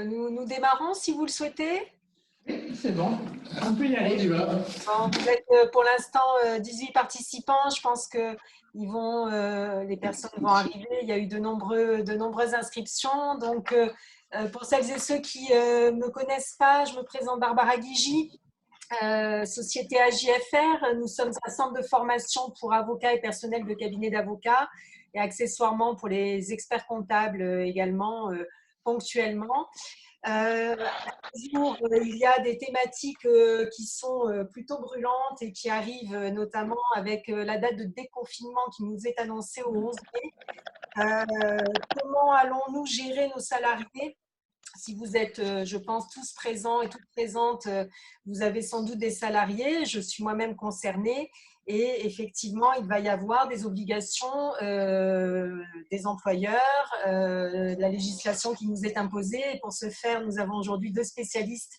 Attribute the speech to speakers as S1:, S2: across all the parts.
S1: Nous démarrons si vous le souhaitez.
S2: C'est bon, on peut y aller.
S1: Bon, vous êtes pour l'instant 18 participants. Je pense que les personnes vont arriver. Il y a eu de nombreuses inscriptions. Donc, pour celles et ceux qui ne me connaissent pas, je me présente Barbara Guigy, société AJFR. Nous sommes un centre de formation pour avocats et personnel de cabinet d'avocats et accessoirement pour les experts comptables également, ponctuellement. Il y a des thématiques qui sont plutôt brûlantes et qui arrivent notamment avec la date de déconfinement qui nous est annoncée au 11 mai. Comment allons-nous gérer nos salariés ? Si vous êtes, je pense, tous présents et toutes présentes, vous avez sans doute des salariés. Je suis moi-même concernée. Et effectivement, il va y avoir des obligations des employeurs, la législation qui nous est imposée. Et pour ce faire, nous avons aujourd'hui deux spécialistes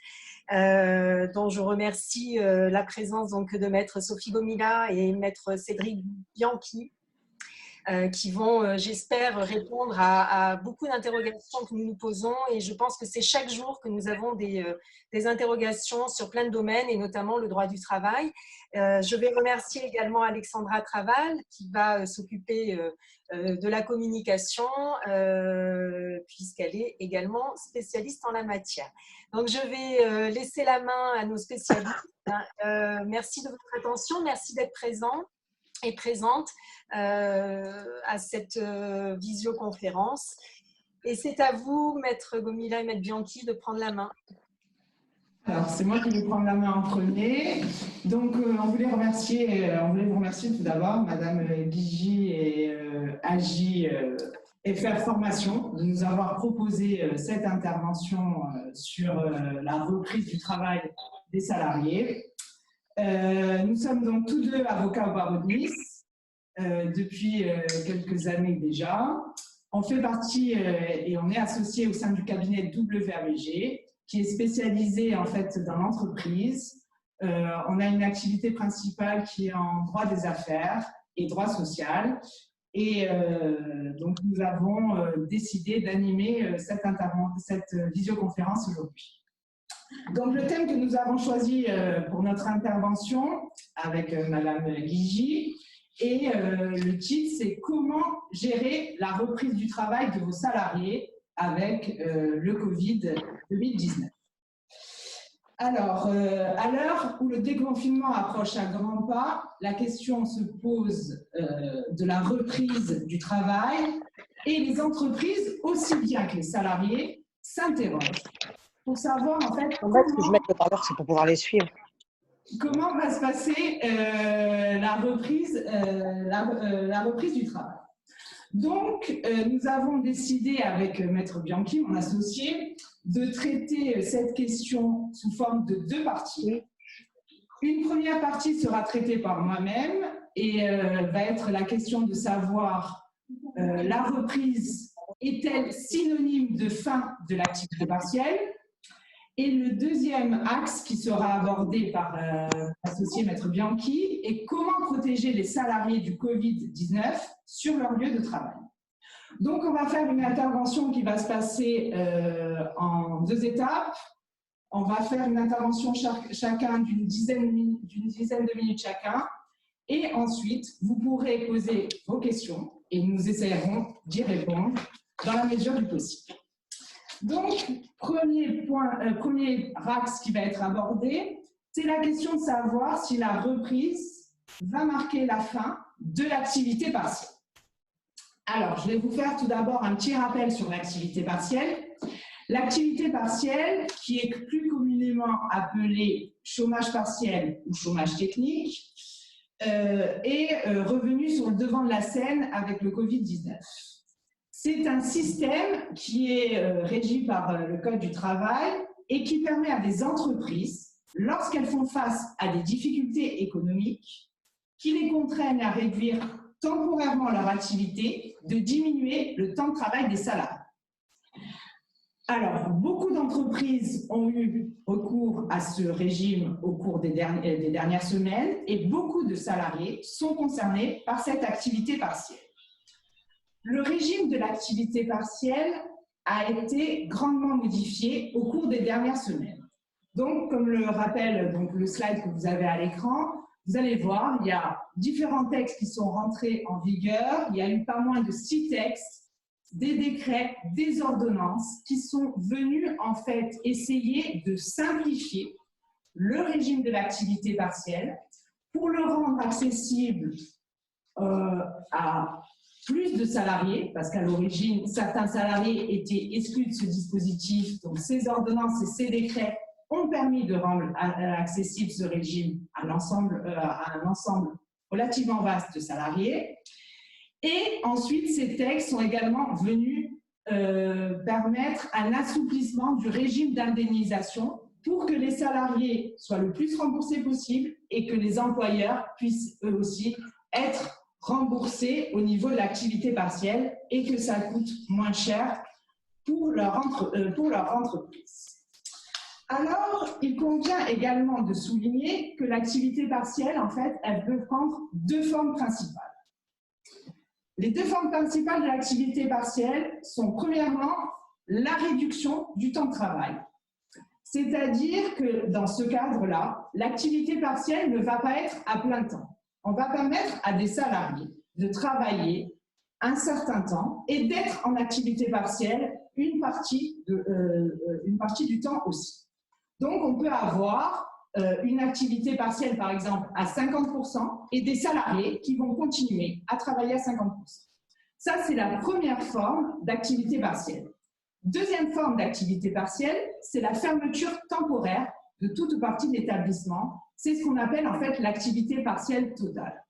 S1: dont je remercie la présence donc, de maître Sophie Gomila et maître Cédric Bianchi, qui vont, j'espère, répondre à beaucoup d'interrogations que nous nous posons. Et je pense que c'est chaque jour que nous avons des interrogations sur plein de domaines, et notamment le droit du travail. Je vais remercier également Alexandra Traval, qui va s'occuper de la communication, puisqu'elle est également spécialiste en la matière. Donc, je vais laisser la main à nos spécialistes. Merci de votre attention, merci d'être présents et présente à cette visioconférence. Et c'est à vous, maître Gomila et maître Bianchi, de prendre la main.
S2: Alors, c'est moi qui vais prendre la main en premier. Donc, on voulait vous remercier tout d'abord, madame Guigy et AJFR Formation, de nous avoir proposé cette intervention sur la reprise du travail des salariés. Nous sommes donc tous deux avocats au barreau de Nice depuis quelques années déjà. On fait partie et on est associés au sein du cabinet WREG, qui est spécialisé en fait dans l'entreprise. On a une activité principale qui est en droit des affaires et droit social. Et donc nous avons décidé d'animer cette visioconférence aujourd'hui. Donc, le thème que nous avons choisi pour notre intervention avec madame Guigy, et le titre, c'est « Comment gérer la reprise du travail de vos salariés avec le Covid-19 ». Alors, à l'heure où le déconfinement approche à grands pas, la question se pose de la reprise du travail, et les entreprises, aussi bien que les salariés, s'interrogent pour savoir en fait
S3: que je mette le parleur, c'est pour pouvoir les suivre.
S2: Comment va se passer la reprise du travail. Donc, nous avons décidé avec maître Bianchi, mon associé, de traiter cette question sous forme de deux parties. Une première partie sera traitée par moi-même et va être la question de savoir la reprise est-elle synonyme de fin de l'activité partielle? Et le deuxième axe qui sera abordé par l'associé maître Bianchi est comment protéger les salariés du Covid-19 sur leur lieu de travail. Donc, on va faire une intervention qui va se passer en deux étapes. On va faire une intervention chacun d'une dizaine de minutes chacun. Et ensuite, vous pourrez poser vos questions et nous essayerons d'y répondre dans la mesure du possible. Donc, premier axe qui va être abordé, c'est la question de savoir si la reprise va marquer la fin de l'activité partielle. Alors, je vais vous faire tout d'abord un petit rappel sur l'activité partielle. L'activité partielle, qui est plus communément appelée chômage partiel ou chômage technique, est revenue sur le devant de la scène avec le Covid-19. C'est un système qui est régi par le Code du travail et qui permet à des entreprises, lorsqu'elles font face à des difficultés économiques, qui les contraignent à réduire temporairement leur activité, de diminuer le temps de travail des salariés. Alors, beaucoup d'entreprises ont eu recours à ce régime au cours des dernières semaines et beaucoup de salariés sont concernés par cette activité partielle. Le régime de l'activité partielle a été grandement modifié au cours des dernières semaines. Donc, comme le rappelle le slide que vous avez à l'écran, vous allez voir, il y a différents textes qui sont rentrés en vigueur. Il y a eu pas moins de 6 textes, des décrets, des ordonnances qui sont venus en fait essayer de simplifier le régime de l'activité partielle pour le rendre accessible à plus de salariés, parce qu'à l'origine, certains salariés étaient exclus de ce dispositif. Donc, ces ordonnances et ces décrets ont permis de rendre accessible ce régime à un ensemble relativement vaste de salariés. Et ensuite, ces textes sont également venus permettre un assouplissement du régime d'indemnisation pour que les salariés soient le plus remboursés possible et que les employeurs puissent eux aussi être remboursés au niveau de l'activité partielle et que ça coûte moins cher pour leur entreprise. Alors, il convient également de souligner que l'activité partielle, en fait, elle peut prendre 2 formes principales. Les 2 formes principales de l'activité partielle sont premièrement la réduction du temps de travail. C'est-à-dire que dans ce cadre-là, l'activité partielle ne va pas être à plein temps. On va permettre à des salariés de travailler un certain temps et d'être en activité partielle une partie du temps aussi. Donc, on peut avoir une activité partielle, par exemple, à 50% et des salariés qui vont continuer à travailler à 50%. Ça, c'est la première forme d'activité partielle. Deuxième forme d'activité partielle, c'est la fermeture temporaire de toute ou partie de l'établissement. C'est ce qu'on appelle en fait l'activité partielle totale.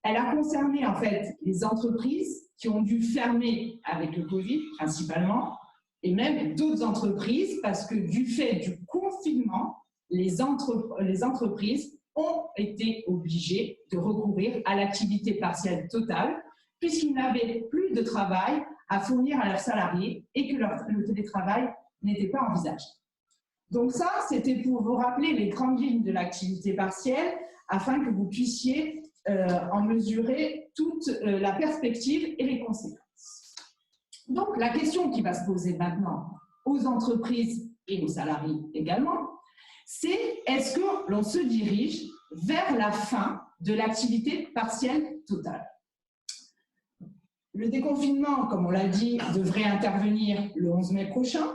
S2: Elle a concerné en fait les entreprises qui ont dû fermer avec le Covid principalement, et même d'autres entreprises parce que du fait du confinement, les entreprises ont été obligées de recourir à l'activité partielle totale puisqu'ils n'avaient plus de travail à fournir à leurs salariés et que le télétravail n'était pas envisagé. Donc ça, c'était pour vous rappeler les grandes lignes de l'activité partielle afin que vous puissiez en mesurer toute la perspective et les conséquences. Donc, la question qui va se poser maintenant aux entreprises et aux salariés également, c'est est-ce que l'on se dirige vers la fin de l'activité partielle totale? Le déconfinement, comme on l'a dit, devrait intervenir le 11 mai prochain.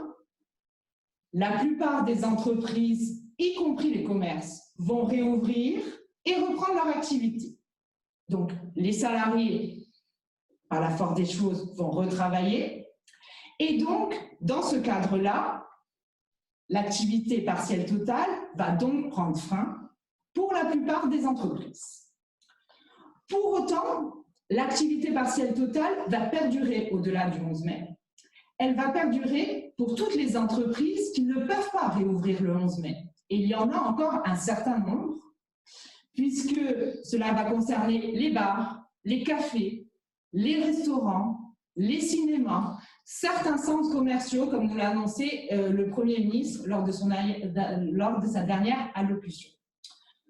S2: La plupart des entreprises, y compris les commerces, vont réouvrir et reprendre leur activité. Donc, les salariés, par la force des choses, vont retravailler. Et donc, dans ce cadre-là, l'activité partielle totale va donc prendre fin pour la plupart des entreprises. Pour autant, l'activité partielle totale va perdurer au-delà du 11 mai. Elle va perdurer pour toutes les entreprises qui ne peuvent pas réouvrir le 11 mai. Et il y en a encore un certain nombre, puisque cela va concerner les bars, les cafés, les restaurants, les cinémas, certains centres commerciaux, comme nous l'a annoncé le Premier ministre lors de sa dernière allocution.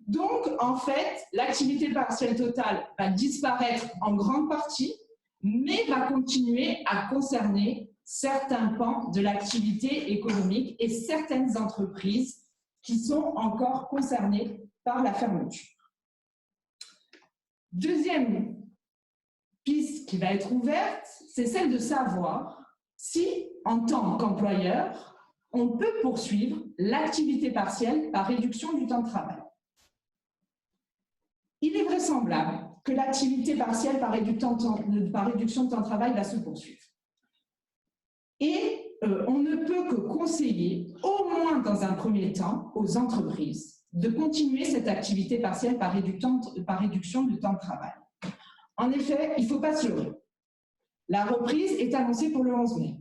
S2: Donc, en fait, l'activité partielle totale va disparaître en grande partie, mais va continuer à concerner certains pans de l'activité économique et certaines entreprises qui sont encore concernées par la fermeture. Deuxième piste qui va être ouverte, c'est celle de savoir si, en tant qu'employeur, on peut poursuivre l'activité partielle par réduction du temps de travail. Il est vraisemblable que l'activité partielle par réduction de temps de travail va se poursuivre. Et on ne peut que conseiller, au moins dans un premier temps, aux entreprises de continuer cette activité partielle par réduction du temps de travail. En effet, il ne faut pas se leurrer. La reprise est annoncée pour le 11 mai.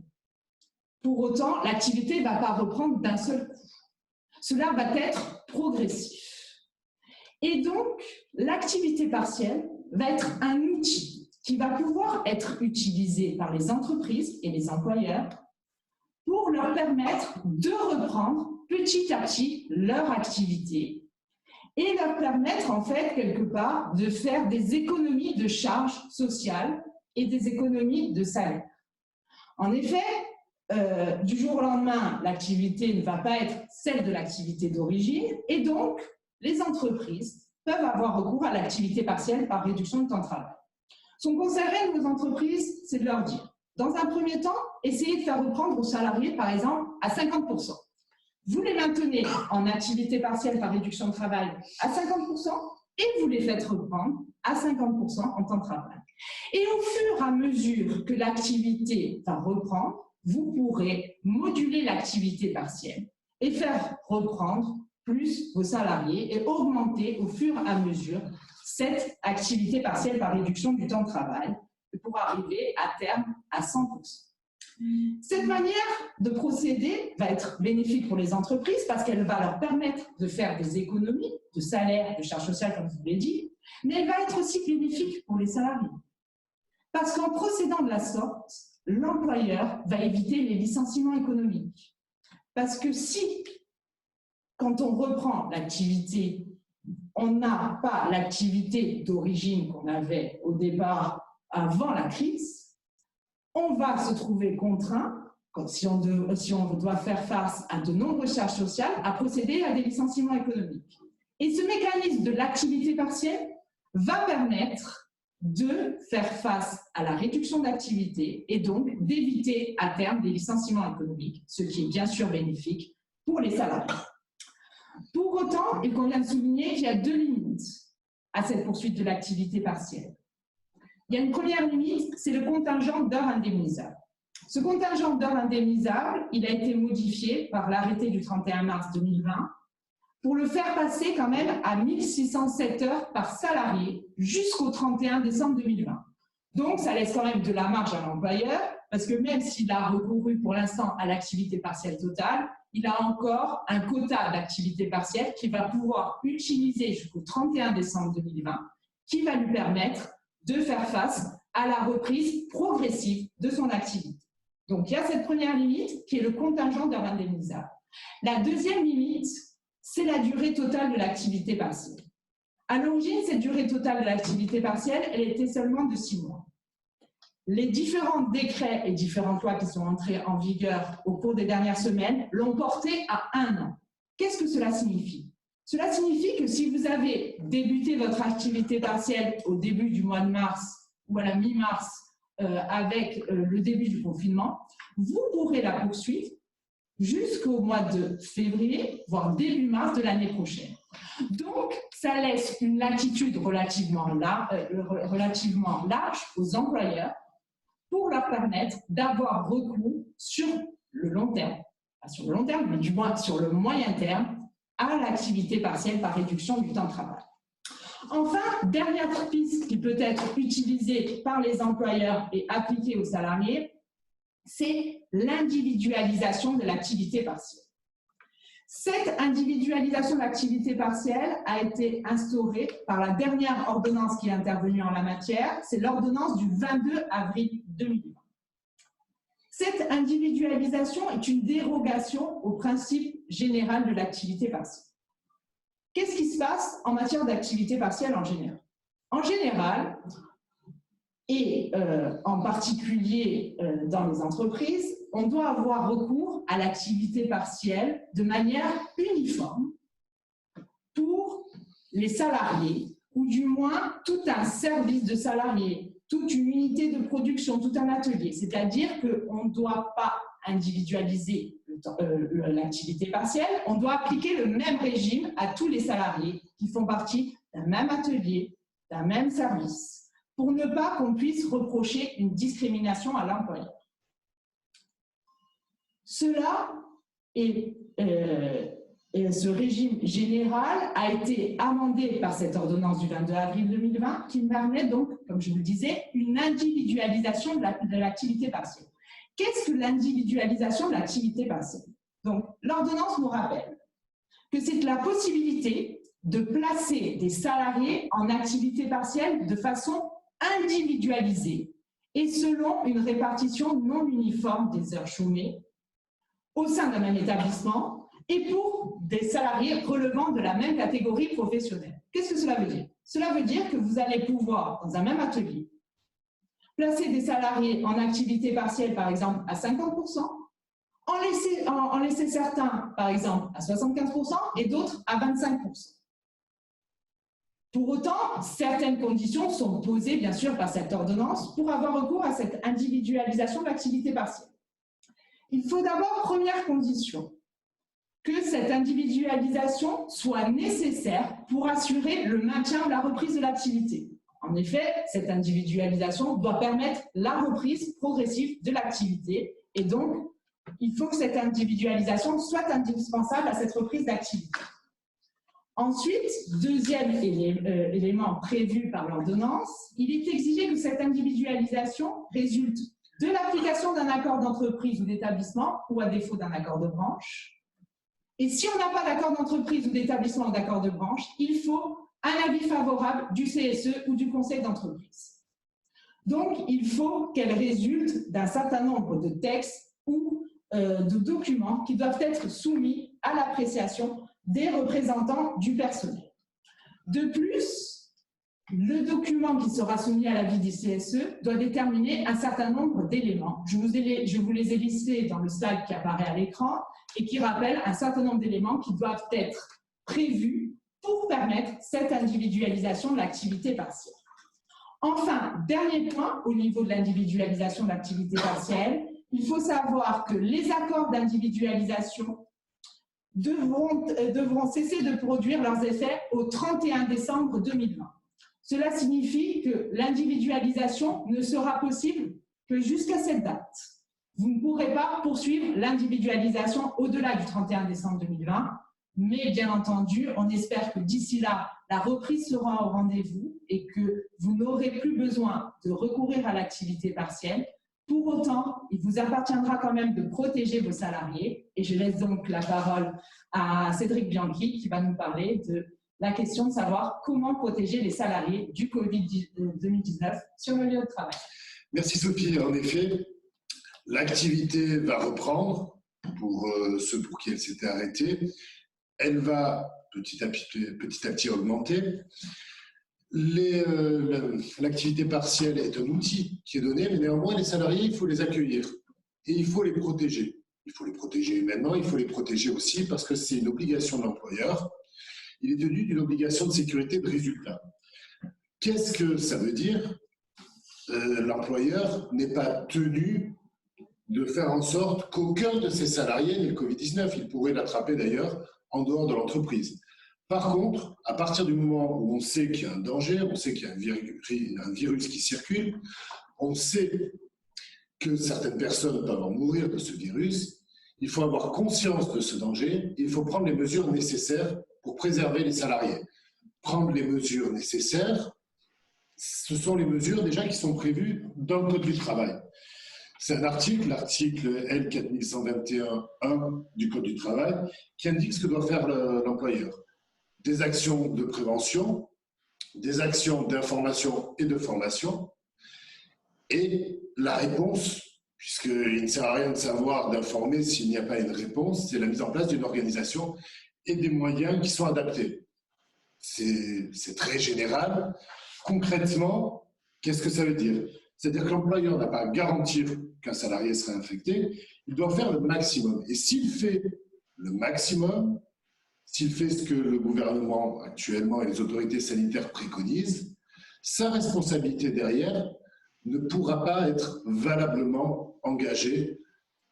S2: Pour autant, l'activité ne va pas reprendre d'un seul coup. Cela va être progressif. Et donc, l'activité partielle va être un outil qui va pouvoir être utilisé par les entreprises et les employeurs pour leur permettre de reprendre petit à petit leur activité et leur permettre en fait quelque part de faire des économies de charges sociales et des économies de salaire. En effet, du jour au lendemain, l'activité ne va pas être celle de l'activité d'origine et donc les entreprises peuvent avoir recours à l'activité partielle par réduction de temps de travail. Ce qu'on conseillerait de nos entreprises, c'est de leur dire, dans un premier temps, essayez de faire reprendre aux salariés, par exemple, à 50%. Vous les maintenez en activité partielle par réduction de travail à 50% et vous les faites reprendre à 50% en temps de travail. Et au fur et à mesure que l'activité va reprendre, vous pourrez moduler l'activité partielle et faire reprendre plus vos salariés et augmenter au fur et à mesure cette activité partielle par réduction du temps de travail pour arriver à terme à 100%. Cette manière de procéder va être bénéfique pour les entreprises parce qu'elle va leur permettre de faire des économies de salaire, de charges sociales, comme je vous l'ai dit, mais elle va être aussi bénéfique pour les salariés. Parce qu'en procédant de la sorte, l'employeur va éviter les licenciements économiques. Parce que si, quand on reprend l'activité, on n'a pas l'activité d'origine qu'on avait au départ avant la crise, on va se trouver contraint, si on doit faire face à de nombreuses charges sociales, à procéder à des licenciements économiques. Et ce mécanisme de l'activité partielle va permettre de faire face à la réduction d'activité et donc d'éviter à terme des licenciements économiques, ce qui est bien sûr bénéfique pour les salariés. Pour autant, il convient de souligner qu'il y a deux limites à cette poursuite de l'activité partielle. Il y a une première limite, c'est le contingent d'heures indemnisables. Ce contingent d'heures indemnisables, il a été modifié par l'arrêté du 31 mars 2020 pour le faire passer quand même à 1607 heures par salarié jusqu'au 31 décembre 2020. Donc, ça laisse quand même de la marge à l'employeur parce que même s'il a recouru pour l'instant à l'activité partielle totale, il a encore un quota d'activité partielle qu'il va pouvoir utiliser jusqu'au 31 décembre 2020 qui va lui permettre de faire face à la reprise progressive de son activité. Donc, il y a cette première limite qui est le contingent d'heures indemnisables. La deuxième limite, c'est la durée totale de l'activité partielle. À l'origine, cette durée totale de l'activité partielle, elle était seulement de 6 mois. Les différents décrets et différentes lois qui sont entrés en vigueur au cours des dernières semaines l'ont porté à 1 an. Qu'est-ce que cela signifie? Cela signifie que si vous avez débuté votre activité partielle au début du mois de mars ou à la mi-mars avec le début du confinement, vous pourrez la poursuivre jusqu'au mois de février, voire début mars de l'année prochaine. Donc, ça laisse une latitude relativement large aux employeurs pour leur permettre d'avoir recours sur le long terme, pas sur le long terme, mais du moins sur le moyen terme, à l'activité partielle par réduction du temps de travail. Enfin, dernière piste qui peut être utilisée par les employeurs et appliquée aux salariés, c'est l'individualisation de l'activité partielle. Cette individualisation de l'activité partielle a été instaurée par la dernière ordonnance qui est intervenue en la matière, c'est l'ordonnance du 22 avril 2020. Cette individualisation est une dérogation au principe général de l'activité partielle. Qu'est-ce qui se passe en matière d'activité partielle en général? En général, et en particulier dans les entreprises, on doit avoir recours à l'activité partielle de manière uniforme pour les salariés, ou du moins tout un service de salariés, toute une unité de production, tout un atelier. C'est-à-dire qu'on ne doit pas individualiser l'activité partielle, on doit appliquer le même régime à tous les salariés qui font partie d'un même atelier, d'un même service, pour ne pas qu'on puisse reprocher une discrimination à l'employeur. Cela est, ce régime général a été amendé par cette ordonnance du 22 avril 2020 qui permet donc, comme je vous le disais, une individualisation de l'activité partielle. Qu'est-ce que l'individualisation de l'activité partielle? Donc, l'ordonnance nous rappelle que c'est la possibilité de placer des salariés en activité partielle de façon individualisée et selon une répartition non uniforme des heures chômées au sein d'un même établissement et pour des salariés relevant de la même catégorie professionnelle. Qu'est-ce que cela veut dire? Cela veut dire que vous allez pouvoir, dans un même atelier, placer des salariés en activité partielle, par exemple, à 50%, en laisser certains, par exemple, à 75% et d'autres à 25%. Pour autant, certaines conditions sont posées, bien sûr, par cette ordonnance pour avoir recours à cette individualisation de l'activité partielle. Il faut d'abord, première condition, que cette individualisation soit nécessaire pour assurer le maintien ou la reprise de l'activité. En effet, cette individualisation doit permettre la reprise progressive de l'activité et donc, il faut que cette individualisation soit indispensable à cette reprise d'activité. Ensuite, deuxième élément prévu par l'ordonnance, il est exigé que cette individualisation résulte de l'application d'un accord d'entreprise ou d'établissement ou à défaut d'un accord de branche. Et si on n'a pas d'accord d'entreprise ou d'établissement ou d'accord de branche, il faut un avis favorable du CSE ou du conseil d'entreprise. Donc, il faut qu'elle résulte d'un certain nombre de textes ou de documents qui doivent être soumis à l'appréciation des représentants du personnel. De plus, le document qui sera soumis à l'avis du CSE doit déterminer un certain nombre d'éléments. Je vous les ai listés dans le slide qui apparaît à l'écran et qui rappelle un certain nombre d'éléments qui doivent être prévus pour permettre cette individualisation de l'activité partielle. Enfin, dernier point au niveau de l'individualisation de l'activité partielle, il faut savoir que les accords d'individualisation devront cesser de produire leurs effets au 31 décembre 2020. Cela signifie que l'individualisation ne sera possible que jusqu'à cette date. Vous ne pourrez pas poursuivre l'individualisation au-delà du 31 décembre 2020, mais bien entendu, on espère que d'ici là, la reprise sera au rendez-vous et que vous n'aurez plus besoin de recourir à l'activité partielle. Pour autant, il vous appartiendra quand même de protéger vos salariés. Et je laisse donc la parole à Cédric Bianchi qui va nous parler de la question de savoir comment protéger les salariés du Covid-19 sur le lieu de travail.
S4: Merci Sophie. En effet, l'activité va reprendre pour ceux pour qui elle s'était arrêtée. Elle va petit à petit augmenter. L'activité partielle est un outil qui est donné, mais néanmoins, les salariés, il faut les accueillir et il faut les protéger. Il faut les protéger humainement, il faut les protéger aussi parce que c'est une obligation de l'employeur. Il est tenu d'une obligation de sécurité de résultat. Qu'est-ce que ça veut dire? L'employeur n'est pas tenu de faire en sorte qu'aucun de ses salariés n'ait le Covid-19. Il pourrait l'attraper d'ailleurs en dehors de l'entreprise. Par contre, à partir du moment où on sait qu'il y a un danger, on sait qu'il y a un virus qui circule, on sait que certaines personnes peuvent en mourir de ce virus, il faut avoir conscience de ce danger et il faut prendre les mesures nécessaires pour préserver les salariés. Prendre les mesures nécessaires, ce sont les mesures déjà qui sont prévues dans le Code du travail. C'est un article, l'article L4121.1 du Code du travail, qui indique ce que doit faire l'employeur. Des actions de prévention, des actions d'information et de formation, et la réponse, puisqu'il ne sert à rien de savoir, d'informer s'il n'y a pas une réponse, c'est la mise en place d'une organisation et des moyens qui sont adaptés. C'est très général. Concrètement, qu'est-ce que ça veut dire? C'est-à-dire que l'employeur n'a pas à garantir qu'un salarié sera infecté, il doit faire le maximum. Et s'il fait le maximum, s'il fait ce que le gouvernement actuellement et les autorités sanitaires préconisent, sa responsabilité derrière ne pourra pas être valablement engagée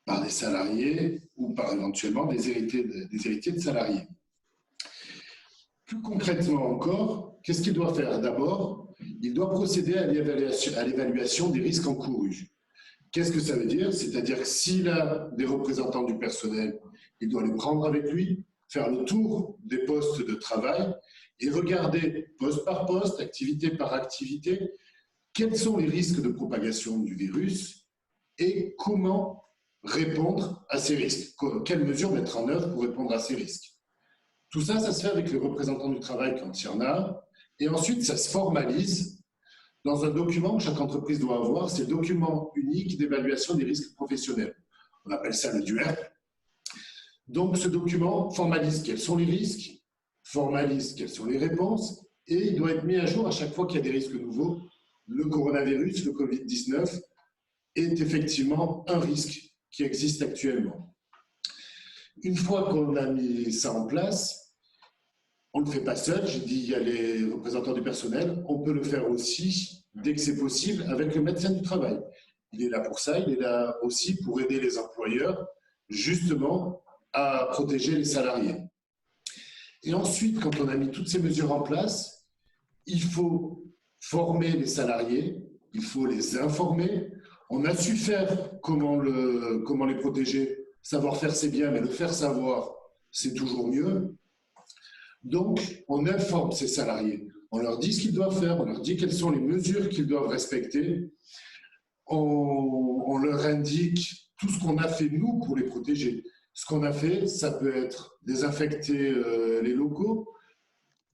S4: par des salariés ou par éventuellement des héritiers de salariés. Plus concrètement encore, qu'est-ce qu'il doit faire? D'abord, il doit procéder à l'évaluation des risques encourus. Qu'est-ce que ça veut dire? C'est-à-dire que s'il a des représentants du personnel, il doit les prendre avec lui, faire le tour des postes de travail et regarder poste par poste, activité par activité, quels sont les risques de propagation du virus et comment répondre à ces risques. Quelles mesures mettre en œuvre pour répondre à ces risques. Tout ça, ça se fait avec les représentants du travail quand il y en a. Et ensuite, ça se formalise dans un document que chaque entreprise doit avoir. C'est le document unique d'évaluation des risques professionnels. On appelle ça le DUERP. Donc, ce document formalise quels sont les risques, formalise quelles sont les réponses, et il doit être mis à jour à chaque fois qu'il y a des risques nouveaux. Le coronavirus, le Covid-19, est effectivement un risque qui existe actuellement. Une fois qu'on a mis ça en place, on ne le fait pas seul, j'ai dit il y a les représentants du personnel, on peut le faire aussi, dès que c'est possible, avec le médecin du travail. Il est là pour ça, il est là aussi pour aider les employeurs, justement, à protéger les salariés. Et ensuite, quand on a mis toutes ces mesures en place, il faut former les salariés, il faut les informer. On a su faire comment les protéger. Savoir faire, c'est bien, mais le faire savoir, c'est toujours mieux. Donc, on informe ces salariés. On leur dit ce qu'ils doivent faire, on leur dit quelles sont les mesures qu'ils doivent respecter. On leur indique tout ce qu'on a fait, nous, pour les protéger. Ce qu'on a fait, ça peut être désinfecter les locaux,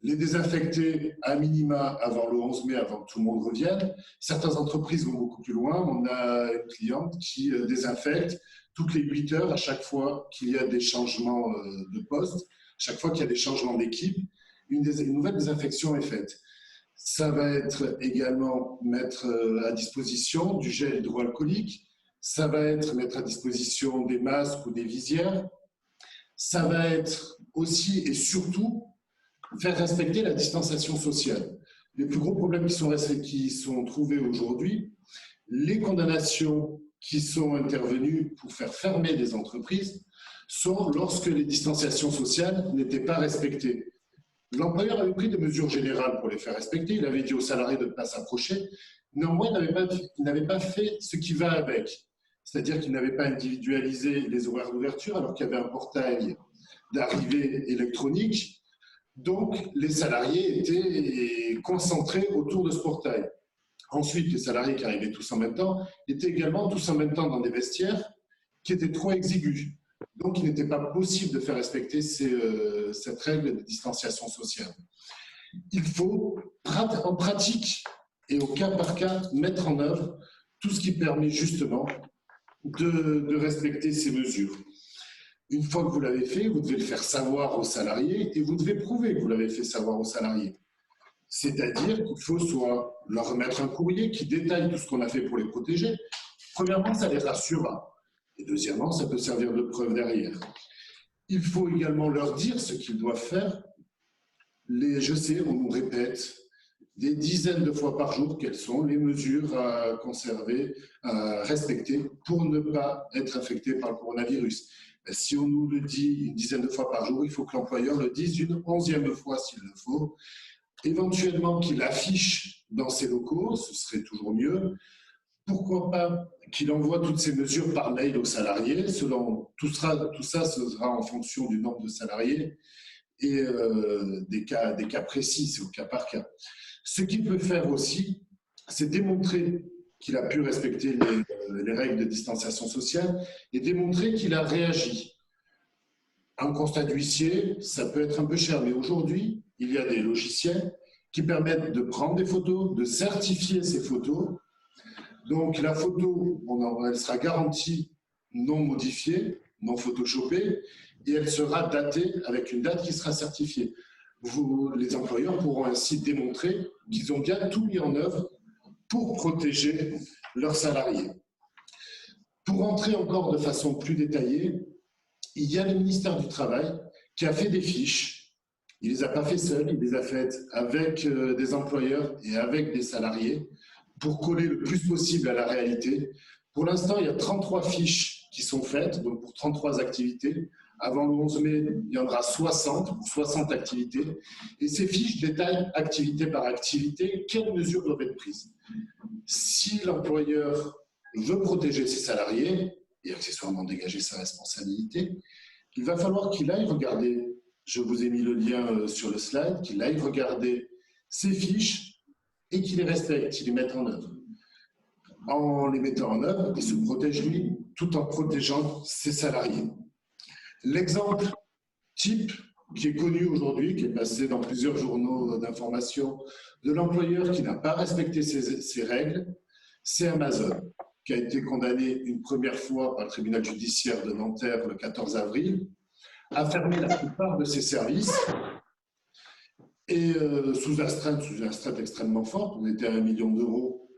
S4: les désinfecter à minima avant le 11 mai, avant que tout le monde revienne. Certaines entreprises vont beaucoup plus loin. On a une cliente qui désinfecte toutes les 8 heures à chaque fois qu'il y a des changements de poste, chaque fois qu'il y a des changements d'équipe, une nouvelle désinfection est faite. Ça va être également mettre à disposition du gel hydroalcoolique, ça va être mettre à disposition des masques ou des visières, ça va être aussi et surtout faire respecter la distanciation sociale. Les plus gros problèmes qui sont trouvés aujourd'hui, les condamnations qui sont intervenues pour faire fermer des entreprises sont lorsque les distanciations sociales n'étaient pas respectées. L'employeur avait pris des mesures générales pour les faire respecter. Il avait dit aux salariés de ne pas s'approcher. Néanmoins, il n'avait pas fait ce qui va avec. C'est-à-dire qu'il n'avait pas individualisé les horaires d'ouverture alors qu'il y avait un portail d'arrivée électronique. Donc, les salariés étaient concentrés autour de ce portail. Ensuite, les salariés qui arrivaient tous en même temps étaient également tous en même temps dans des vestiaires qui étaient trop exigus. Donc, il n'était pas possible de faire respecter cette règle de distanciation sociale. Il faut, en pratique et au cas par cas, mettre en œuvre tout ce qui permet justement de respecter ces mesures. Une fois que vous l'avez fait, vous devez le faire savoir aux salariés et vous devez prouver que vous l'avez fait savoir aux salariés. C'est-à-dire qu'il faut soit leur remettre un courrier qui détaille tout ce qu'on a fait pour les protéger. Premièrement, ça les rassurera. Et deuxièmement, ça peut servir de preuve derrière. Il faut également leur dire ce qu'ils doivent faire. Je sais, on nous répète des dizaines de fois par jour quelles sont les mesures à conserver, à respecter pour ne pas être infecté par le coronavirus. Si on nous le dit une dizaine de fois par jour, il faut que l'employeur le dise une 11e fois s'il le faut. Éventuellement qu'il affiche dans ses locaux, ce serait toujours mieux. Pourquoi pas qu'il envoie toutes ces mesures par mail aux salariés. Tout ça sera en fonction du nombre de salariés et des cas précis, c'est au cas par cas. Ce qu'il peut faire aussi, c'est démontrer qu'il a pu respecter les règles de distanciation sociale et démontrer qu'il a réagi. Un constat d'huissier, ça peut être un peu cher, mais aujourd'hui, il y a des logiciels qui permettent de prendre des photos, de certifier ces photos. Donc la photo, elle sera garantie non modifiée, non photoshopée, et elle sera datée avec une date qui sera certifiée. Les employeurs pourront ainsi démontrer qu'ils ont bien tout mis en œuvre pour protéger leurs salariés. Pour entrer encore de façon plus détaillée, il y a le ministère du Travail qui a fait des fiches. Il ne les a pas fait seul, il les a faites avec des employeurs et avec des salariés pour coller le plus possible à la réalité. Pour l'instant, il y a 33 fiches qui sont faites, donc pour 33 activités. Avant le 11 mai, il y en aura 60 activités. Et ces fiches détaillent activité par activité quelles mesures doivent être prises. Si l'employeur veut protéger ses salariés et accessoirement dégager sa responsabilité, il va falloir qu'il aille regarder, je vous ai mis le lien sur le slide, qu'il aille regarder ces fiches et qu'il les respecte, qu'il les mette en œuvre. En les mettant en œuvre, il se protège lui, tout en protégeant ses salariés. L'exemple type qui est connu aujourd'hui, qui est passé dans plusieurs journaux d'information, de l'employeur qui n'a pas respecté ses règles, c'est Amazon, qui a été condamné une première fois par le tribunal judiciaire de Nanterre le 14 avril a fermé la plupart de ses services et sous astreinte extrêmement forte, on était à 1 million d'euros,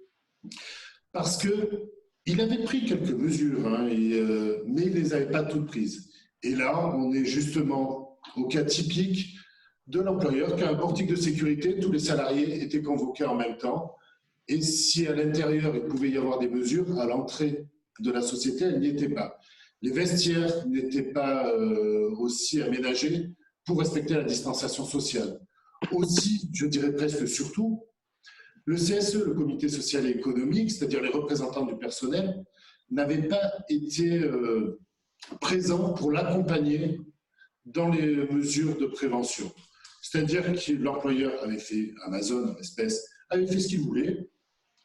S4: parce qu'il avait pris quelques mesures, hein, mais il ne les avait pas toutes prises. Et là, on est justement au cas typique de l'employeur qui a un portique de sécurité, tous les salariés étaient convoqués en même temps, et si à l'intérieur il pouvait y avoir des mesures, à l'entrée de la société, elles n'y étaient pas. Les vestiaires n'étaient pas aussi aménagés pour respecter la distanciation sociale. Aussi, je dirais presque surtout, le CSE, le comité social et économique, c'est-à-dire les représentants du personnel, n'avaient pas été présents pour l'accompagner dans les mesures de prévention. C'est-à-dire que l'employeur avait fait, Amazon en espèce, avait fait ce qu'il voulait.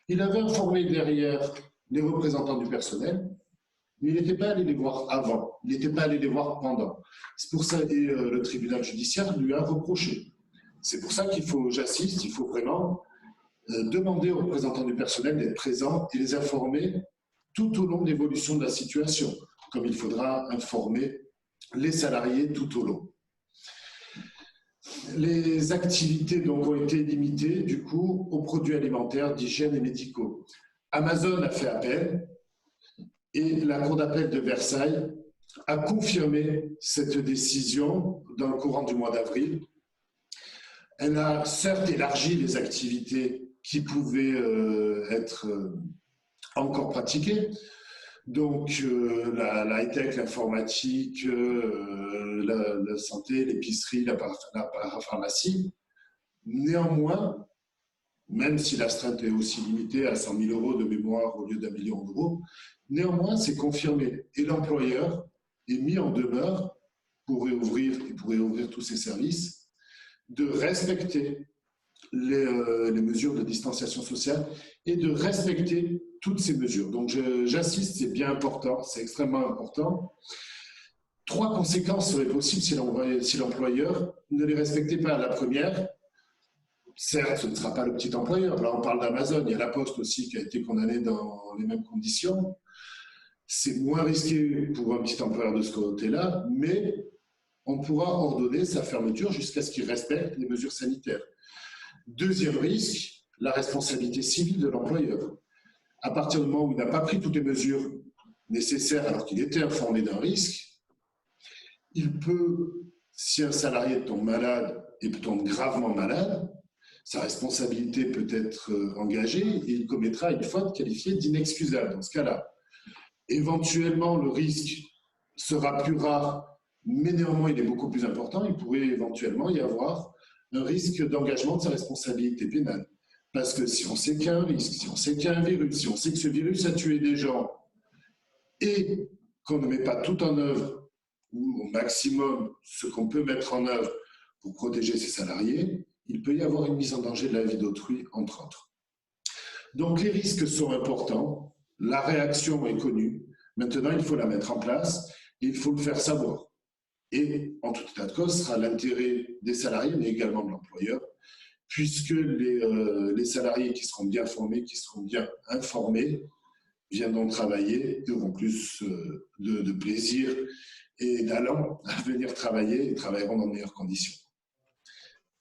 S4: Il avait informé derrière les représentants du personnel, mais il n'était pas allé les voir avant, il n'était pas allé les voir pendant. C'est pour ça que le tribunal judiciaire lui a reproché. C'est pour ça qu'il faut, j'insiste, il faut vraiment demander aux représentants du personnel d'être présents et les informer tout au long de l'évolution de la situation, comme il faudra informer les salariés tout au long. Les activités donc ont été limitées du coup aux produits alimentaires, d'hygiène et médicaux. Amazon a fait appel et la Cour d'appel de Versailles a confirmé cette décision dans le courant du mois d'avril. Elle a certes élargi les activités qui pouvaient être encore pratiquées, donc la high-tech, l'informatique, la santé, l'épicerie, la parapharmacie. Néanmoins, même si l'astreinte est aussi limitée à 100 000 euros de mémoire au lieu d'1 million d'euros, néanmoins, c'est confirmé. Et l'employeur est mis en demeure pour réouvrir tous ses services, de respecter les mesures de distanciation sociale et de respecter toutes ces mesures. Donc j'insiste, c'est bien important, c'est extrêmement important. 3 conséquences seraient possibles si l'employeur ne les respectait pas. La première, certes, ce ne sera pas le petit employeur. Là, on parle d'Amazon. Il y a la Poste aussi qui a été condamnée dans les mêmes conditions. C'est moins risqué pour un petit employeur de ce côté-là, mais on pourra ordonner sa fermeture jusqu'à ce qu'il respecte les mesures sanitaires. Deuxième risque, la responsabilité civile de l'employeur. À partir du moment où il n'a pas pris toutes les mesures nécessaires alors qu'il était informé d'un risque, il peut, si un salarié tombe malade et tombe gravement malade, sa responsabilité peut être engagée et il commettra une faute qualifiée d'inexcusable dans ce cas-là. Éventuellement, le risque sera plus rare, mais néanmoins, il est beaucoup plus important. Il pourrait éventuellement y avoir un risque d'engagement de sa responsabilité pénale. Parce que si on sait qu'il y a un risque, si on sait qu'il y a un virus, si on sait que ce virus a tué des gens et qu'on ne met pas tout en œuvre, ou au maximum ce qu'on peut mettre en œuvre pour protéger ses salariés, il peut y avoir une mise en danger de la vie d'autrui, entre autres. Donc les risques sont importants, la réaction est connue, maintenant il faut la mettre en place et il faut le faire savoir. Et en tout état de cause, ce sera l'intérêt des salariés, mais également de l'employeur, puisque les salariés qui seront bien formés, qui seront bien informés, viendront travailler et auront plus de plaisir et d'allant à venir travailler et travailleront dans de meilleures conditions.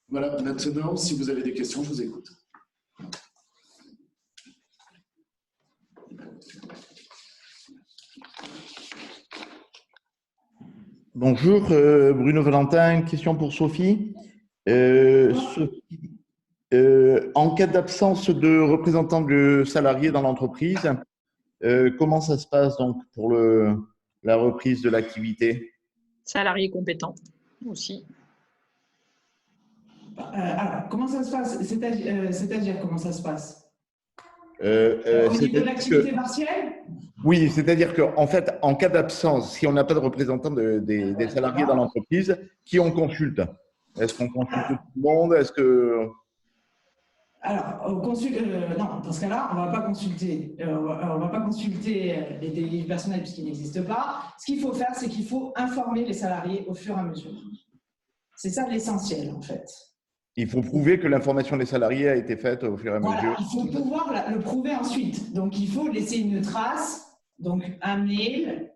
S4: Voilà, maintenant, si vous avez des questions, je vous écoute.
S5: Bonjour, Bruno Valentin, question pour Sophie. Sophie, en cas d'absence de représentant de salariés dans l'entreprise, comment ça se passe donc pour la reprise de l'activité?
S6: Salarié compétent aussi.
S2: Alors, comment ça se passe? C'est-à-dire comment ça se passe? Au niveau de l'activité partielle?
S5: Oui, c'est-à-dire qu'en fait, en cas d'absence, si on n'a pas de représentant des salariés dans l'entreprise, qui on consulte? Est-ce qu'on consulte tout le monde? Est-ce que…
S2: Alors, non, dans ce cas-là, on ne va pas consulter. On va pas consulter les délégués du personnel puisqu'ils n'existent pas. Ce qu'il faut faire, c'est qu'il faut informer les salariés au fur et à mesure. C'est ça l'essentiel, en fait.
S5: Il faut prouver que l'information des salariés a été faite au fur et à mesure.
S2: Voilà, il faut pouvoir le prouver ensuite. Donc, il faut laisser une trace, donc un mail,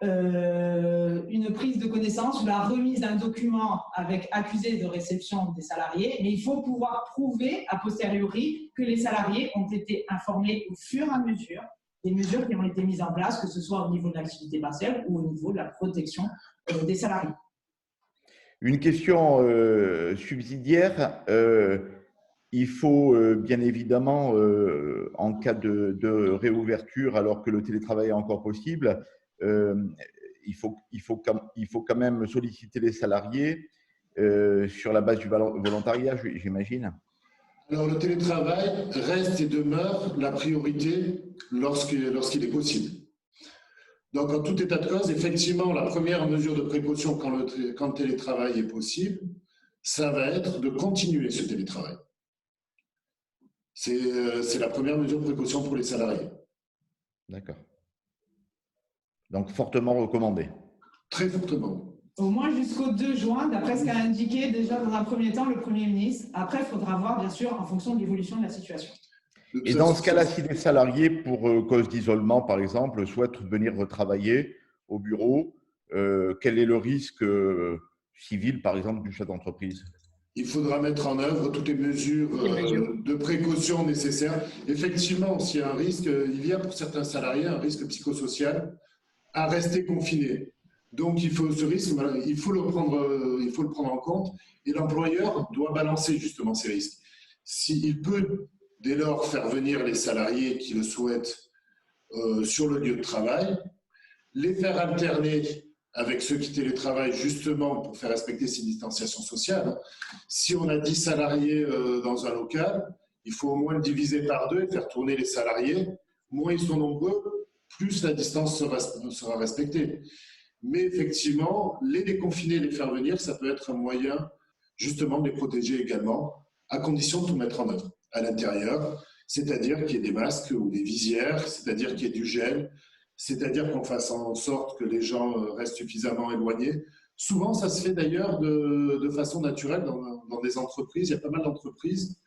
S2: une une prise de connaissance ou la remise d'un document avec accusé de réception des salariés, mais il faut pouvoir prouver a posteriori que les salariés ont été informés au fur et à mesure des mesures qui ont été mises en place, que ce soit au niveau de l'activité partielle ou au niveau de la protection des salariés.
S5: Une question subsidiaire. Il faut bien évidemment, en cas de réouverture, alors que le télétravail est encore possible, il faut quand même solliciter les salariés sur la base du volontariat, j'imagine.
S4: Alors, le télétravail reste et demeure la priorité lorsqu'il est possible. Donc, en tout état de cause, effectivement, la première mesure de précaution quand le télétravail est possible, ça va être de continuer ce télétravail. C'est la première mesure de précaution pour les salariés.
S5: D'accord. Donc, fortement recommandé.
S4: Très fortement.
S2: Au moins jusqu'au 2 juin, d'après ce qu'a indiqué déjà dans un premier temps le Premier ministre. Après, il faudra voir, bien sûr, en fonction de l'évolution de la situation.
S5: Et dans ce cas-là, si des salariés, pour cause d'isolement, par exemple, souhaitent venir travailler au bureau, quel est le risque civil, par exemple, du chef d'entreprise?
S4: Il faudra mettre en œuvre toutes les mesures de précaution nécessaires. Effectivement, s'il y a un risque, il y a pour certains salariés un risque psychosocial à rester confinés. Donc, ce risque, il faut le prendre en compte et l'employeur doit balancer justement ces risques. S'il peut dès lors faire venir les salariés qui le souhaitent sur le lieu de travail, les faire alterner avec ceux qui télétravaillent justement pour faire respecter ces distanciations sociales. Si on a 10 salariés dans un local, il faut au moins le diviser par 2 et faire tourner les salariés. Moins ils sont nombreux, plus la distance sera respectée. Mais effectivement, les déconfiner, les faire venir, ça peut être un moyen justement de les protéger également, à condition de tout mettre en œuvre à l'intérieur, c'est-à-dire qu'il y ait des masques ou des visières, c'est-à-dire qu'il y ait du gel, c'est-à-dire qu'on fasse en sorte que les gens restent suffisamment éloignés. Souvent, ça se fait d'ailleurs de façon naturelle dans des entreprises. Il y a pas mal d'entreprises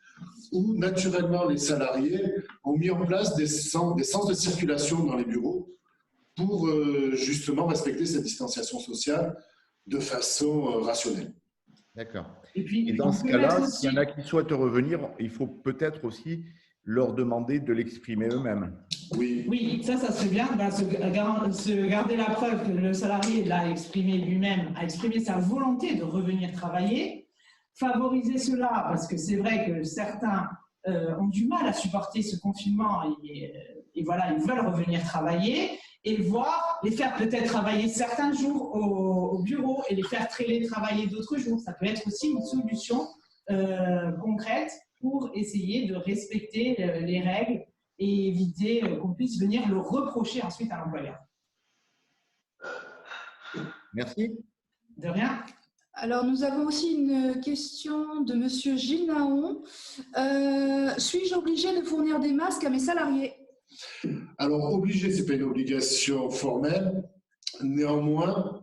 S4: où naturellement les salariés ont mis en place des sens de circulation dans les bureaux pour justement respecter cette distanciation sociale de façon rationnelle.
S5: D'accord.
S2: Et
S5: dans ce cas-là, s'il y en a qui souhaitent revenir, il faut peut-être aussi leur demander de l'exprimer eux-mêmes.
S2: Oui, ça serait bien, se garder la preuve que le salarié l'a exprimé lui-même, a exprimé sa volonté de revenir travailler, favoriser cela, parce que c'est vrai que certains ont du mal à supporter ce confinement et voilà, ils veulent revenir travailler, et les faire peut-être travailler certains jours au bureau et les faire télétravailler d'autres jours. Ça peut être aussi une solution concrète pour essayer de respecter les règles et éviter qu'on puisse venir le reprocher ensuite à l'employeur.
S5: Merci.
S2: De rien.
S7: Alors, nous avons aussi une question de Monsieur Gilles Naon. Suis-je obligé de fournir des masques à mes salariés?
S4: Alors, obligé, ce n'est pas une obligation formelle. Néanmoins,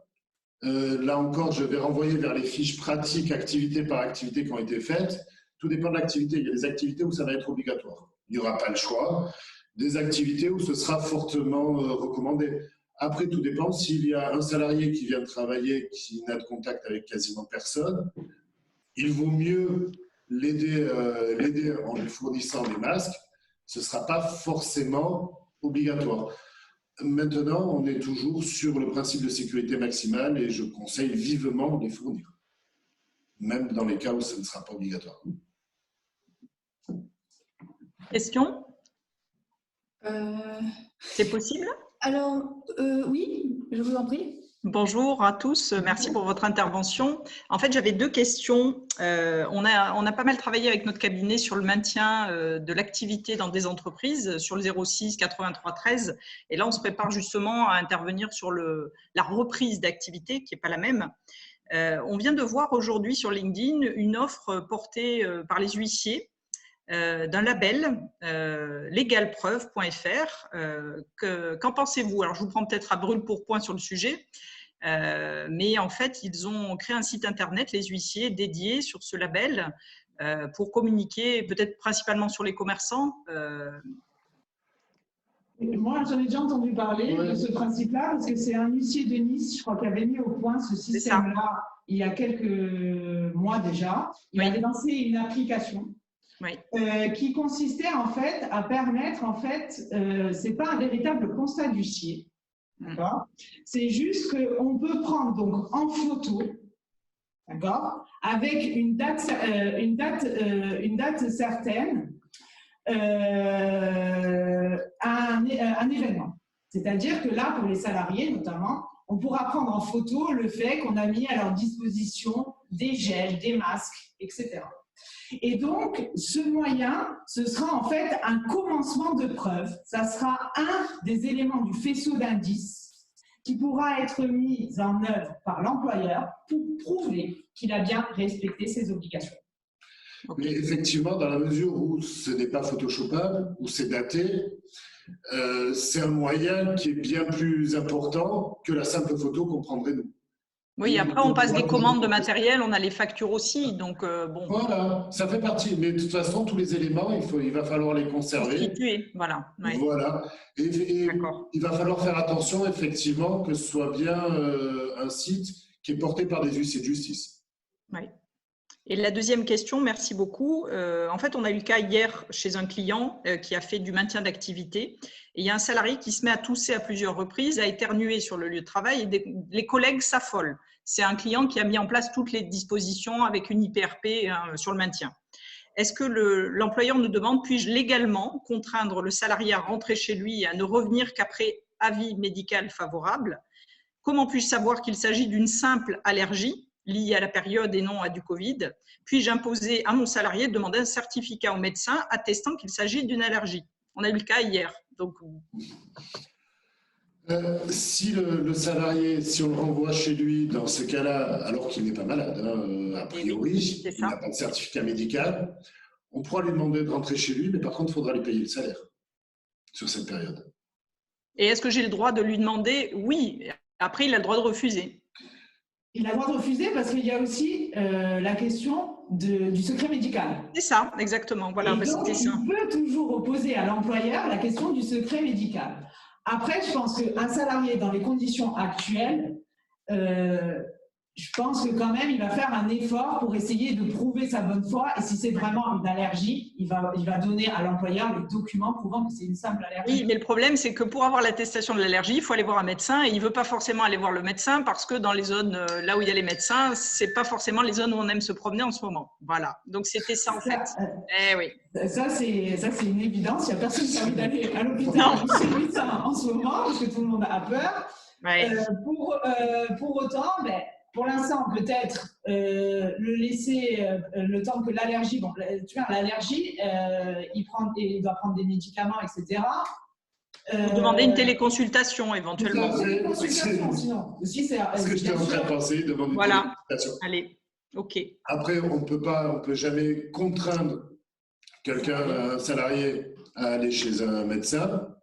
S4: là encore, je vais renvoyer vers les fiches pratiques, activité par activité qui ont été faites. Tout dépend de l'activité. Il y a des activités où ça va être obligatoire. Il n'y aura pas le choix. Des activités où ce sera fortement recommandé. Après, tout dépend. S'il y a un salarié qui vient travailler, qui n'a de contact avec quasiment personne, il vaut mieux l'aider en lui fournissant des masques. Ce ne sera pas forcément obligatoire. Maintenant, on est toujours sur le principe de sécurité maximale et je conseille vivement de les fournir, même dans les cas où ce ne sera pas obligatoire.
S6: Question? C'est possible?
S7: Alors, oui, je vous en prie.
S6: Bonjour à tous, merci pour votre intervention. En fait, j'avais 2 questions. On a pas mal travaillé avec notre cabinet sur le maintien de l'activité dans des entreprises, sur le 06 83 13. Et là, on se prépare justement à intervenir sur la reprise d'activité, qui n'est pas la même. On vient de voir aujourd'hui sur LinkedIn une offre portée par les huissiers d'un label legalpreuve.fr. Qu'en pensez-vous? Alors, je vous prends peut-être à brûle-pourpoint sur le sujet, mais en fait, ils ont créé un site internet, les huissiers, dédié sur ce label pour communiquer, peut-être principalement sur les commerçants.
S2: Moi, j'en ai déjà entendu parler de ce principe-là, parce que c'est un huissier de Nice, je crois, qui avait mis au point ce système-là il y a quelques mois déjà. Il avait lancé une application qui consistait en fait à permettre, c'est pas un véritable constat d'huissier, d'accord ? C'est juste qu'on peut prendre donc en photo, d'accord, avec une date certaine, un événement. C'est-à-dire que là, pour les salariés notamment, on pourra prendre en photo le fait qu'on a mis à leur disposition des gels, des masques, etc. Et donc, ce moyen, ce sera en fait un commencement de preuve. Ça sera un des éléments du faisceau d'indices qui pourra être mis en œuvre par l'employeur pour prouver qu'il a bien respecté ses obligations.
S4: Mais effectivement, dans la mesure où ce n'est pas photoshopable, où c'est daté, c'est un moyen qui est bien plus important que la simple photo qu'on prendrait nous.
S6: Oui, après on passe des commandes de matériel, on a les factures aussi, donc bon.
S4: Voilà, ça fait partie. Mais de toute façon, tous les éléments, il va falloir les conserver.
S6: Constituer, voilà. Ouais.
S4: Voilà. Et il va falloir faire attention, effectivement, que ce soit bien un site qui est porté par des huissiers de justice.
S6: Oui. Et la deuxième question, merci beaucoup. En fait, on a eu le cas hier chez un client qui a fait du maintien d'activité. Et il y a un salarié qui se met à tousser à plusieurs reprises, à éternuer sur le lieu de travail et les collègues s'affolent. C'est un client qui a mis en place toutes les dispositions avec une IPRP sur le maintien. Est-ce que l'employeur nous demande, puis-je légalement contraindre le salarié à rentrer chez lui et à ne revenir qu'après avis médical favorable? Comment puis-je savoir qu'il s'agit d'une simple allergie liée à la période et non à du Covid? Puis-je imposer à mon salarié de demander un certificat au médecin attestant qu'il s'agit d'une allergie? On a eu le cas hier. Donc...
S4: si le salarié, si on le renvoie chez lui dans ce cas-là, alors qu'il n'est pas malade, a priori, il n'a pas de certificat médical, on pourra lui demander de rentrer chez lui, mais par contre, il faudra lui payer le salaire sur cette période.
S6: Et est-ce que j'ai le droit de lui demander? Oui. Après, il a le droit de refuser.
S2: Il a le droit de refuser parce qu'il y a aussi la question du secret médical.
S6: C'est ça, exactement. Voilà,
S2: et donc, il peut toujours opposer à l'employeur la question du secret médical. Après, je pense qu'un salarié dans les conditions actuelles, je pense que quand même, il va faire un effort pour essayer de prouver sa bonne foi. Et si c'est vraiment une allergie, il va donner à l'employeur les documents prouvant que c'est une simple allergie.
S6: Oui, mais le problème, c'est que pour avoir l'attestation de l'allergie, il faut aller voir un médecin. Et il ne veut pas forcément aller voir le médecin parce que dans les zones là où il y a les médecins, ce n'est pas forcément les zones où on aime se promener en ce moment. Voilà. Donc, c'était ça en fait. Oui.
S2: Ça, c'est une évidence. Il n'y a personne qui a envie d'aller à l'hôpital chez le médecin en ce moment parce que tout le monde a peur.
S6: Ouais.
S2: Pour autant, pour l'instant, peut-être le laisser le temps que l'allergie, tu vois, l'allergie, il doit prendre des médicaments, etc.
S6: Vous demandez une téléconsultation éventuellement.
S2: Sinon. Aussi, c'est
S4: ce que j'étais en train de penser, demander une téléconsultation.
S6: Allez, ok.
S4: Après, on peut jamais contraindre quelqu'un, un salarié, à aller chez un médecin.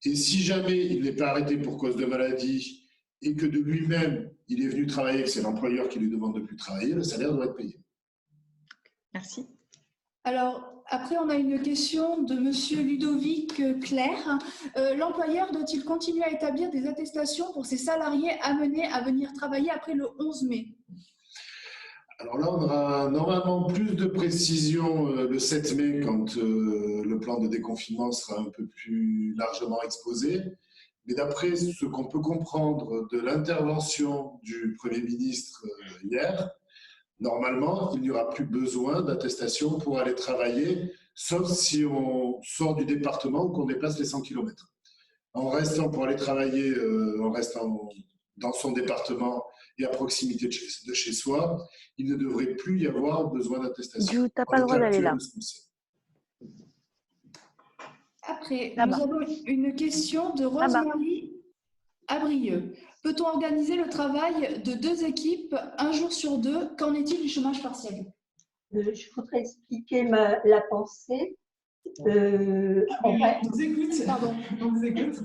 S4: Et si jamais il n'est pas arrêté pour cause de maladie et que de lui-même, il est venu travailler, que c'est l'employeur qui lui demande de plus travailler, le salaire doit être payé.
S6: Merci.
S7: Alors, après, on a une question de monsieur Ludovic Claire. L'employeur doit-il continuer à établir des attestations pour ses salariés amenés à venir travailler après le 11 mai?
S4: Alors là, on aura normalement plus de précisions le 7 mai quand le plan de déconfinement sera un peu plus largement exposé. Mais d'après ce qu'on peut comprendre de l'intervention du Premier ministre hier, normalement, il n'y aura plus besoin d'attestation pour aller travailler, sauf si on sort du département ou qu'on déplace les 100 km. En restant pour aller travailler, en restant dans son département et à proximité de chez soi, il ne devrait plus y avoir besoin d'attestation.
S8: Tu n'as pas le droit d'aller là.
S7: Après, nous avons une question de Rosemarie Abrieux. Peut-on organiser le travail de 2 équipes un jour sur 2? Qu'en est-il du chômage partiel?
S9: Je voudrais expliquer la pensée.
S2: On vous écoute. Pardon, on vous écoute.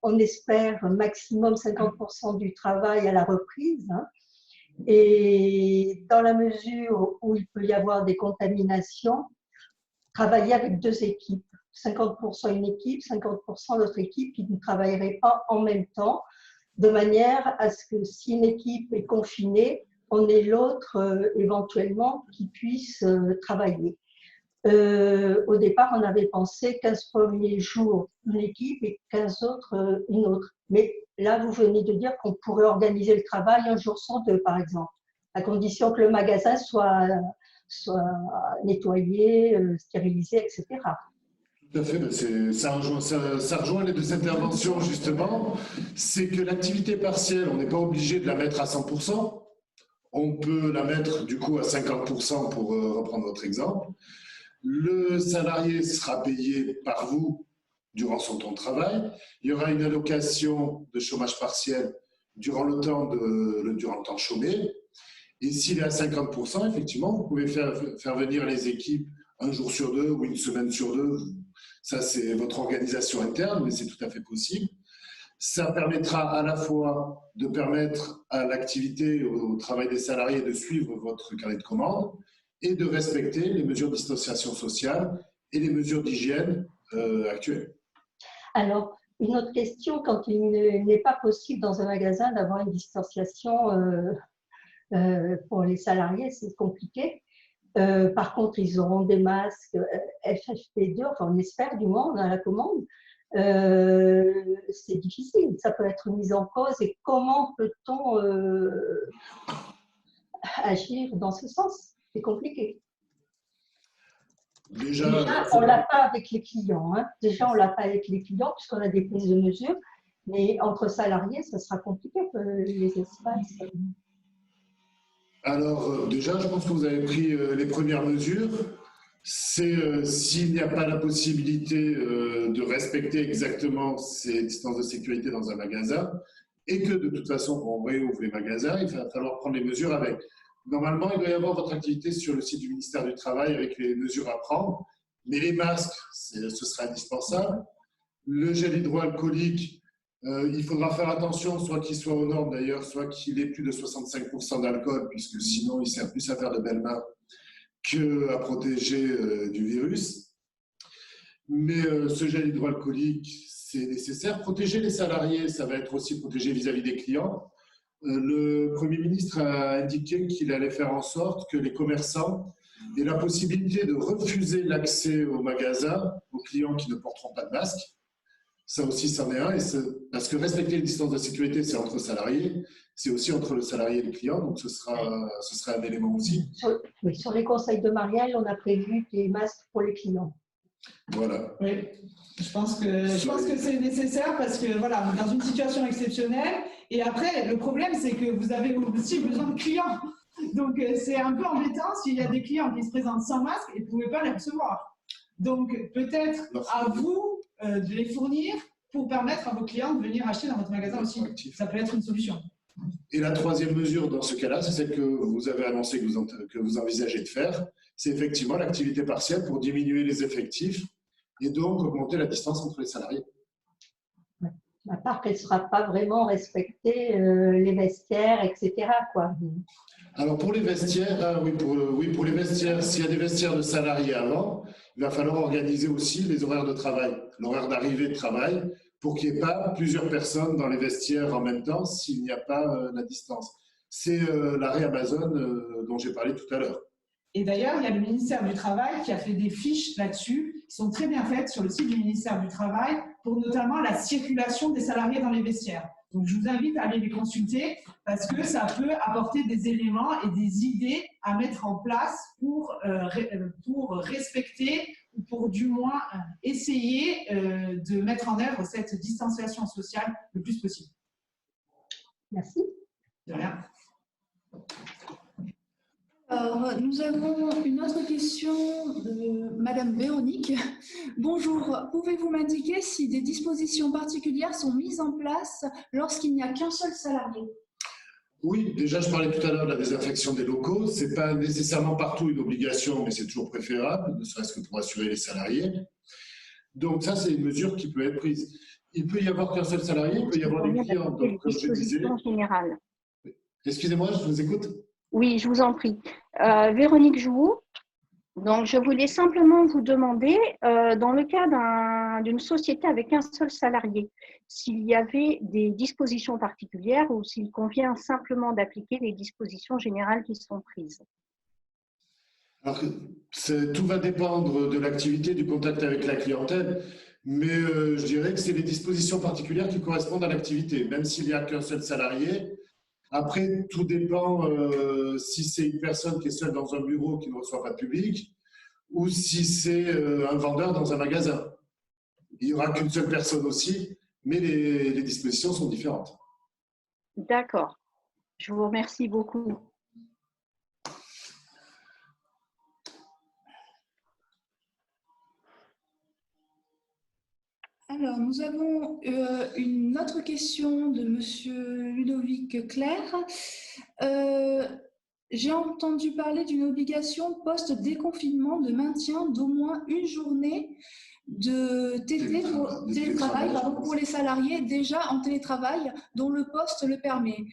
S9: On espère maximum 50% du travail à la reprise. Et dans la mesure où il peut y avoir des contaminations, travailler avec 2 équipes, 50% une équipe, 50% l'autre équipe qui ne travaillerait pas en même temps, de manière à ce que si une équipe est confinée, on ait l'autre éventuellement qui puisse travailler. Au départ, on avait pensé 15 premiers jours une équipe et 15 autres une autre. Mais là, vous venez de dire qu'on pourrait organiser le travail un jour sur deux, par exemple, à condition que le magasin soit nettoyé, stérilisé, etc.
S4: Tout à fait, ça rejoint les deux interventions justement. C'est que l'activité partielle, on n'est pas obligé de la mettre à 100%. On peut la mettre du coup à 50% pour reprendre votre exemple. Le salarié sera payé par vous durant son temps de travail. Il y aura une allocation de chômage partiel durant le temps chômé. Et s'il est à 50%, effectivement, vous pouvez faire venir les équipes un jour sur deux ou une semaine sur deux. Ça, c'est votre organisation interne, mais c'est tout à fait possible. Ça permettra à la fois de permettre à l'activité, au travail des salariés de suivre votre carnet de commande et de respecter les mesures de distanciation sociale et les mesures d'hygiène actuelles.
S9: Alors, une autre question, quand il n'est pas possible dans un magasin d'avoir une distanciation pour les salariés, c'est compliqué. Par contre, ils auront des masques FFP2, enfin on espère du moins, on a la commande. C'est difficile, ça peut être mis en cause. Et comment peut-on agir dans ce sens? C'est compliqué. Déjà on ne l'a pas avec les clients. Hein. Déjà, on ne l'a pas avec les clients puisqu'on a des prises de mesures. Mais entre salariés, ça sera compliqué, les espaces.
S4: Alors, déjà, je pense que vous avez pris les premières mesures. C'est s'il n'y a pas la possibilité de respecter exactement ces distances de sécurité dans un magasin et que de toute façon, on réouvre les magasins, il va falloir prendre les mesures avec. Normalement, il doit y avoir votre activité sur le site du ministère du Travail avec les mesures à prendre, mais les masques, ce sera indispensable. Le gel hydroalcoolique, il faudra faire attention, soit qu'il soit aux normes d'ailleurs, soit qu'il ait plus de 65% d'alcool, puisque sinon, il sert plus à faire de belles mains qu'à protéger du virus. Mais ce gel hydroalcoolique, c'est nécessaire. Protéger les salariés, ça va être aussi protéger vis-à-vis des clients. Le Premier ministre a indiqué qu'il allait faire en sorte que les commerçants aient la possibilité de refuser l'accès au magasin aux clients qui ne porteront pas de masque. Ça aussi, c'en est un. Parce que respecter les distances de sécurité, c'est entre salariés, c'est aussi entre le salarié et le client, donc ce sera un élément aussi.
S9: Sur les conseils de Marielle, on a prévu des masques pour les clients.
S4: Voilà.
S2: Oui, je pense que c'est nécessaire parce que voilà, dans une situation exceptionnelle. Et après, le problème, c'est que vous avez aussi besoin de clients. Donc, c'est un peu embêtant s'il y a des clients qui se présentent sans masque et vous ne pouvez pas les recevoir. Donc, peut-être à vous de les fournir pour permettre à vos clients de venir acheter dans votre magasin aussi. Ça peut être une solution.
S4: Et la troisième mesure dans ce cas-là, c'est celle que vous avez annoncée, que vous envisagez de faire, c'est effectivement l'activité partielle pour diminuer les effectifs et donc augmenter la distance entre les salariés.
S9: À part qu'elle ne sera pas vraiment respectée, les vestiaires, etc. quoi.
S4: Alors pour les vestiaires, oui, pour les vestiaires, s'il y a des vestiaires de salariés avant, il va falloir organiser aussi les horaires de travail, l'horaire d'arrivée de travail, pour qu'il n'y ait pas plusieurs personnes dans les vestiaires en même temps s'il n'y a pas la distance. C'est l'arrêt Amazon dont j'ai parlé tout à l'heure.
S2: Et d'ailleurs, il y a le ministère du Travail qui a fait des fiches là-dessus, qui sont très bien faites sur le site du ministère du Travail, pour notamment la circulation des salariés dans les vestiaires. Donc, je vous invite à aller les consulter parce que ça peut apporter des éléments et des idées à mettre en place pour respecter ou pour du moins essayer de mettre en œuvre cette distanciation sociale le plus possible.
S9: Merci.
S2: De rien.
S7: Alors, nous avons une autre question de Madame Véronique. Bonjour, pouvez-vous m'indiquer si des dispositions particulières sont mises en place lorsqu'il n'y a qu'un seul salarié?
S4: Oui, déjà je parlais tout à l'heure de la désinfection des locaux. Ce n'est pas nécessairement partout une obligation, mais c'est toujours préférable, ne serait-ce que pour assurer les salariés. Donc ça, c'est une mesure qui peut être prise. Il peut y avoir qu'un seul salarié, il peut y avoir des clients. Donc, comme je disais, excusez-moi, je vous écoute.
S8: Oui, je vous en prie. Véronique Jouot. Donc, je voulais simplement vous demander, dans le cas d'une société avec un seul salarié, s'il y avait des dispositions particulières ou s'il convient simplement d'appliquer les dispositions générales qui sont prises.
S4: Alors, tout va dépendre de l'activité, du contact avec la clientèle, mais je dirais que c'est les dispositions particulières qui correspondent à l'activité, même s'il n'y a qu'un seul salarié. Après, tout dépend si c'est une personne qui est seule dans un bureau qui ne reçoit pas de public ou si c'est un vendeur dans un magasin. Il n'y aura qu'une seule personne aussi, mais les dispositions sont différentes.
S8: D'accord. Je vous remercie beaucoup.
S7: Alors, nous avons une autre question de Monsieur Ludovic Clerc. J'ai entendu parler d'une obligation post-déconfinement de maintien d'au moins une journée de télétravail pour les salariés déjà en télétravail dont le poste le permet.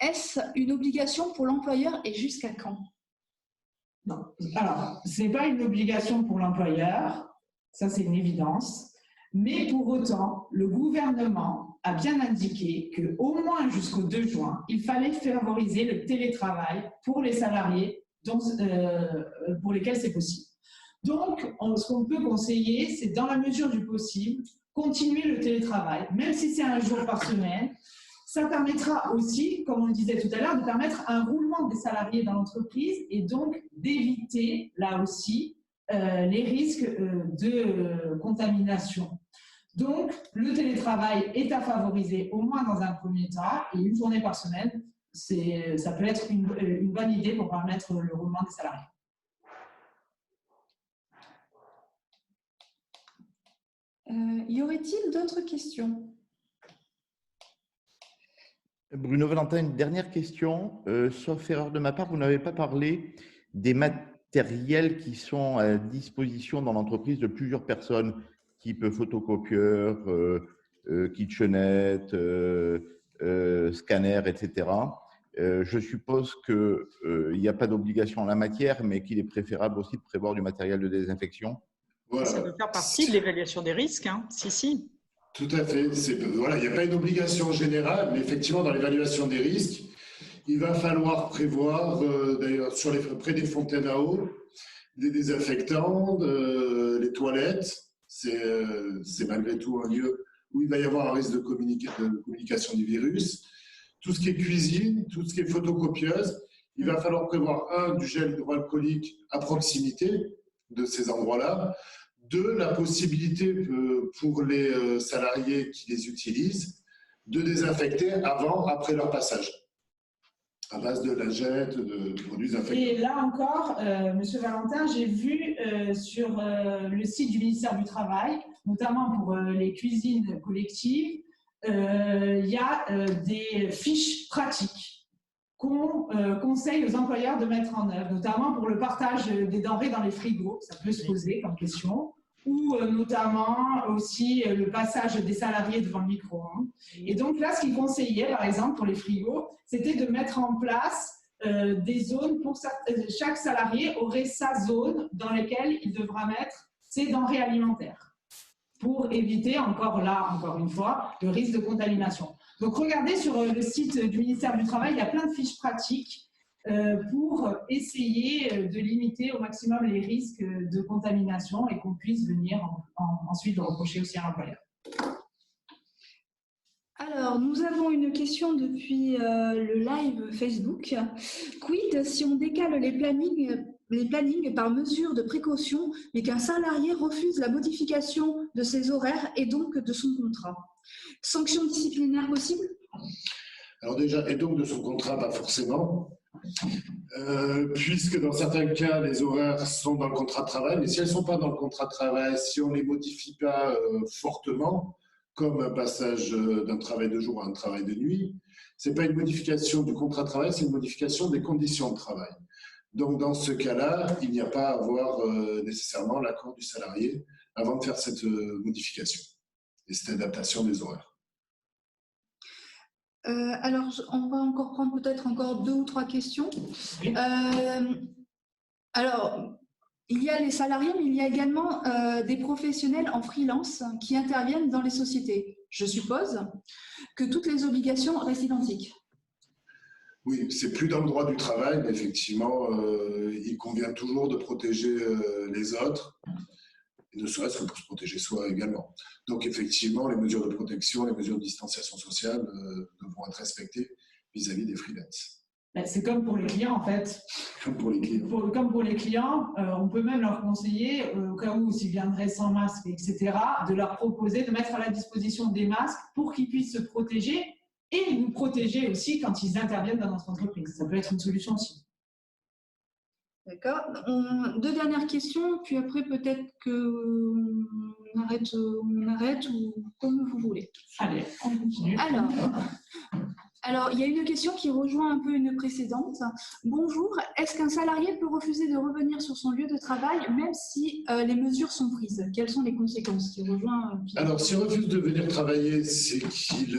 S7: Est-ce une obligation pour l'employeur et jusqu'à quand?
S2: Non. Alors, ce n'est pas une obligation pour l'employeur, ça c'est une évidence. Mais pour autant, le gouvernement a bien indiqué qu'au moins jusqu'au 2 juin, il fallait favoriser le télétravail pour les salariés pour lesquels c'est possible. Donc, ce qu'on peut conseiller, c'est dans la mesure du possible, continuer le télétravail, même si c'est un jour par semaine. Ça permettra aussi, comme on le disait tout à l'heure, de permettre un roulement des salariés dans l'entreprise et donc d'éviter, là aussi, les risques de contamination. Donc, le télétravail est à favoriser au moins dans un premier temps et une journée par semaine, ça peut être une bonne idée pour permettre le roulement des salariés.
S7: Y aurait-il d'autres questions?
S5: Bruno Valentin, une dernière question. Sauf erreur de ma part, vous n'avez pas parlé des matériels qui sont à disposition dans l'entreprise de plusieurs personnes, type photocopieur, kitchenette, scanner, etc. Je suppose qu'il n'y a pas d'obligation en la matière, mais qu'il est préférable aussi de prévoir du matériel de désinfection.
S4: Voilà.
S6: Ça peut faire partie de l'évaluation des risques, hein. Si.
S4: Tout à fait. Voilà, il n'y a pas une obligation générale, mais effectivement, dans l'évaluation des risques, il va falloir prévoir, d'ailleurs, près des fontaines à eau, des désinfectants, les toilettes. C'est malgré tout un lieu où il va y avoir un risque de communication du virus. Tout ce qui est cuisine, tout ce qui est photocopieuse, il va falloir prévoir, du gel hydroalcoolique à proximité de ces endroits-là, la possibilité pour les salariés qui les utilisent de désinfecter avant, après leur passage, à base de lingettes, de produits désinfectants.
S2: Et là encore, Monsieur Valentin, j'ai vu sur le site du ministère du Travail, notamment pour les cuisines collectives, il y a des fiches pratiques qu'on conseille aux employeurs de mettre en œuvre, notamment pour le partage des denrées dans les frigos, ça peut se poser comme question, ou notamment aussi le passage des salariés devant le micro-ondes. Et donc là, ce qu'ils conseillaient, par exemple, pour les frigos, c'était de mettre en place des zones pour chaque salarié aurait sa zone dans laquelle il devra mettre ses denrées alimentaires pour éviter, encore une fois, le risque de contamination. Donc, regardez sur le site du ministère du Travail, il y a plein de fiches pratiques pour essayer de limiter au maximum les risques de contamination et qu'on puisse venir ensuite le reprocher aussi à l'employeur.
S7: Alors, nous avons une question depuis le live Facebook. Quid si on décale les plannings par mesure de précaution, mais qu'un salarié refuse la modification de ses horaires et donc de son contrat? Sanction disciplinaire possible?
S4: Alors déjà, et donc de son contrat, pas forcément, puisque dans certains cas, les horaires sont dans le contrat de travail, mais si elles ne sont pas dans le contrat de travail, si on ne les modifie pas fortement, comme un passage d'un travail de jour à un travail de nuit, ce n'est pas une modification du contrat de travail, c'est une modification des conditions de travail. Donc, dans ce cas-là, il n'y a pas à avoir nécessairement l'accord du salarié avant de faire cette modification et cette adaptation des horaires.
S7: Alors, on va encore prendre peut-être encore 2 ou 3 questions. Alors, Il y a les salariés, mais il y a également des professionnels en freelance qui interviennent dans les sociétés. Je suppose que toutes les obligations restent identiques.
S4: Oui, c'est plus dans le droit du travail, mais effectivement, il convient toujours de protéger les autres, et ne serait-ce que pour se protéger soi également. Donc effectivement, les mesures de protection, les mesures de distanciation sociale devront être respectées vis-à-vis des freelances.
S2: C'est comme pour les clients, en fait.
S4: Comme pour les clients.
S2: Comme pour les clients, on peut même leur conseiller, au cas où s'ils viendraient sans masque, etc., de leur proposer de mettre à la disposition des masques pour qu'ils puissent se protéger et nous protéger aussi quand ils interviennent dans notre entreprise. Ça peut être une solution aussi.
S7: D'accord. Deux dernières questions, puis après peut-être qu'on arrête ou comme vous voulez.
S2: Allez, on continue.
S7: Alors, il y a une question qui rejoint un peu une précédente. Bonjour, est-ce qu'un salarié peut refuser de revenir sur son lieu de travail même si les mesures sont prises? Quelles sont les conséquences qui rejoint
S4: Alors, s'il refuse de venir travailler, c'est qu'il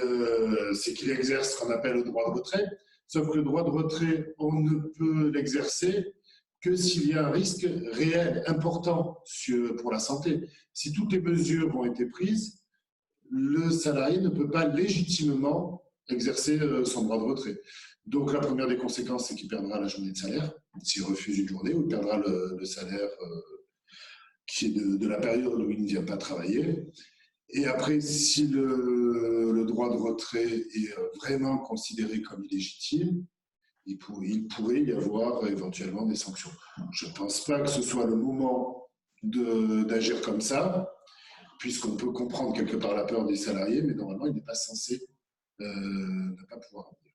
S4: exerce ce qu'on appelle le droit de retrait. Sauf que le droit de retrait, on ne peut l'exercer que s'il y a un risque réel, important pour la santé. Si toutes les mesures ont été prises, le salarié ne peut pas légitimement exercer son droit de retrait. Donc, la première des conséquences, c'est qu'il perdra la journée de salaire, s'il refuse une journée, ou il perdra le salaire qui est de la période où il ne vient pas travailler. Et après, si le droit de retrait est vraiment considéré comme illégitime, il pourrait y avoir éventuellement des sanctions. Je ne pense pas que ce soit le moment d'agir comme ça, puisqu'on peut comprendre quelque part la peur des salariés, mais normalement, il n'est pas censé ne pas pouvoir en dire.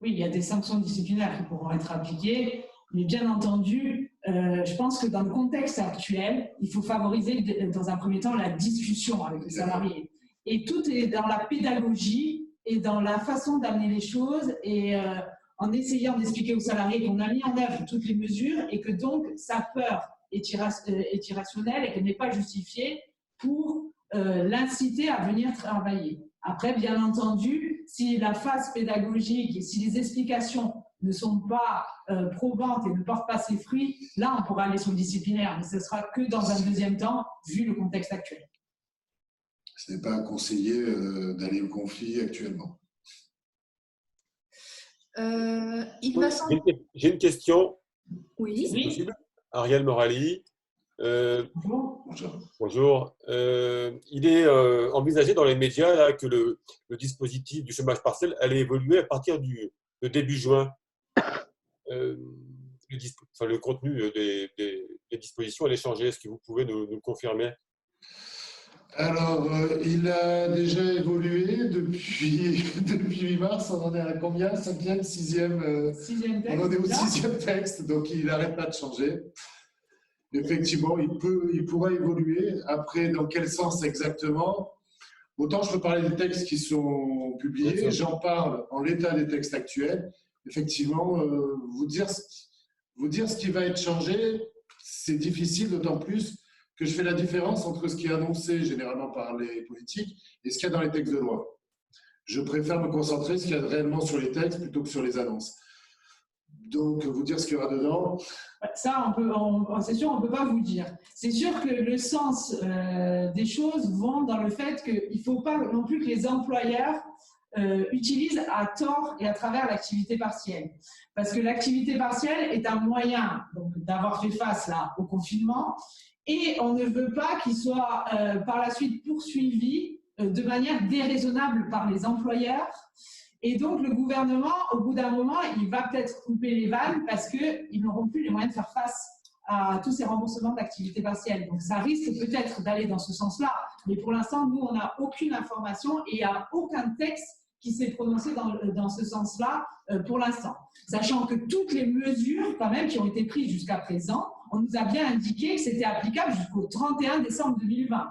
S2: Oui, il y a des sanctions disciplinaires qui pourront être appliquées, mais bien entendu, je pense que dans le contexte actuel, il faut favoriser dans un premier temps la discussion avec les salariés. Et tout est dans la pédagogie et dans la façon d'amener les choses et en essayant d'expliquer aux salariés qu'on a mis en œuvre toutes les mesures et que donc sa peur est irrationnelle et qu'elle n'est pas justifiée pour l'inciter à venir travailler. Après, bien entendu, si la phase pédagogique et si les explications ne sont pas probantes et ne portent pas ses fruits, là, on pourra aller sur le disciplinaire, mais ce sera que dans un deuxième temps, vu le contexte actuel.
S4: Ce n'est pas conseillé d'aller au conflit actuellement.
S10: J'ai une question.
S7: Oui.
S10: C'est possible? Ariel Morali. Bonjour. Il est envisagé dans les médias là, que le dispositif du chômage partiel allait évoluer à partir de début juin. Le contenu des dispositions allait changer. Est-ce que vous pouvez nous le confirmer?
S4: Alors, il a déjà évolué depuis 8 mars. On en est à combien? 5e, 6e
S2: texte.
S4: On en est au 6e texte, donc il n'arrête pas de changer. Effectivement, il pourra évoluer. Après, dans quel sens exactement? Autant je peux parler des textes qui sont publiés, j'en parle en l'état des textes actuels. Effectivement, vous dire ce qui va être changé, c'est difficile, d'autant plus que je fais la différence entre ce qui est annoncé généralement par les politiques et ce qu'il y a dans les textes de loi. Je préfère me concentrer sur ce qu'il y a réellement sur les textes plutôt que sur les annonces. Donc, vous dire ce qu'il y aura dedans.
S2: Ça, c'est sûr, on ne peut pas vous dire. C'est sûr que le sens des choses vont dans le fait qu'il ne faut pas non plus que les employeurs utilisent à tort et à travers l'activité partielle. Parce que l'activité partielle est un moyen d'avoir fait face là, au confinement et on ne veut pas qu'il soit par la suite poursuivi de manière déraisonnable par les employeurs. Et donc, le gouvernement, au bout d'un moment, il va peut-être couper les vannes parce qu'ils n'auront plus les moyens de faire face à tous ces remboursements d'activité partielle. Donc, ça risque peut-être d'aller dans ce sens-là. Mais pour l'instant, nous, on n'a aucune information et il n'y a aucun texte qui s'est prononcé dans ce sens-là pour l'instant. Sachant que toutes les mesures, quand même, qui ont été prises jusqu'à présent, on nous a bien indiqué que c'était applicable jusqu'au 31 décembre 2020.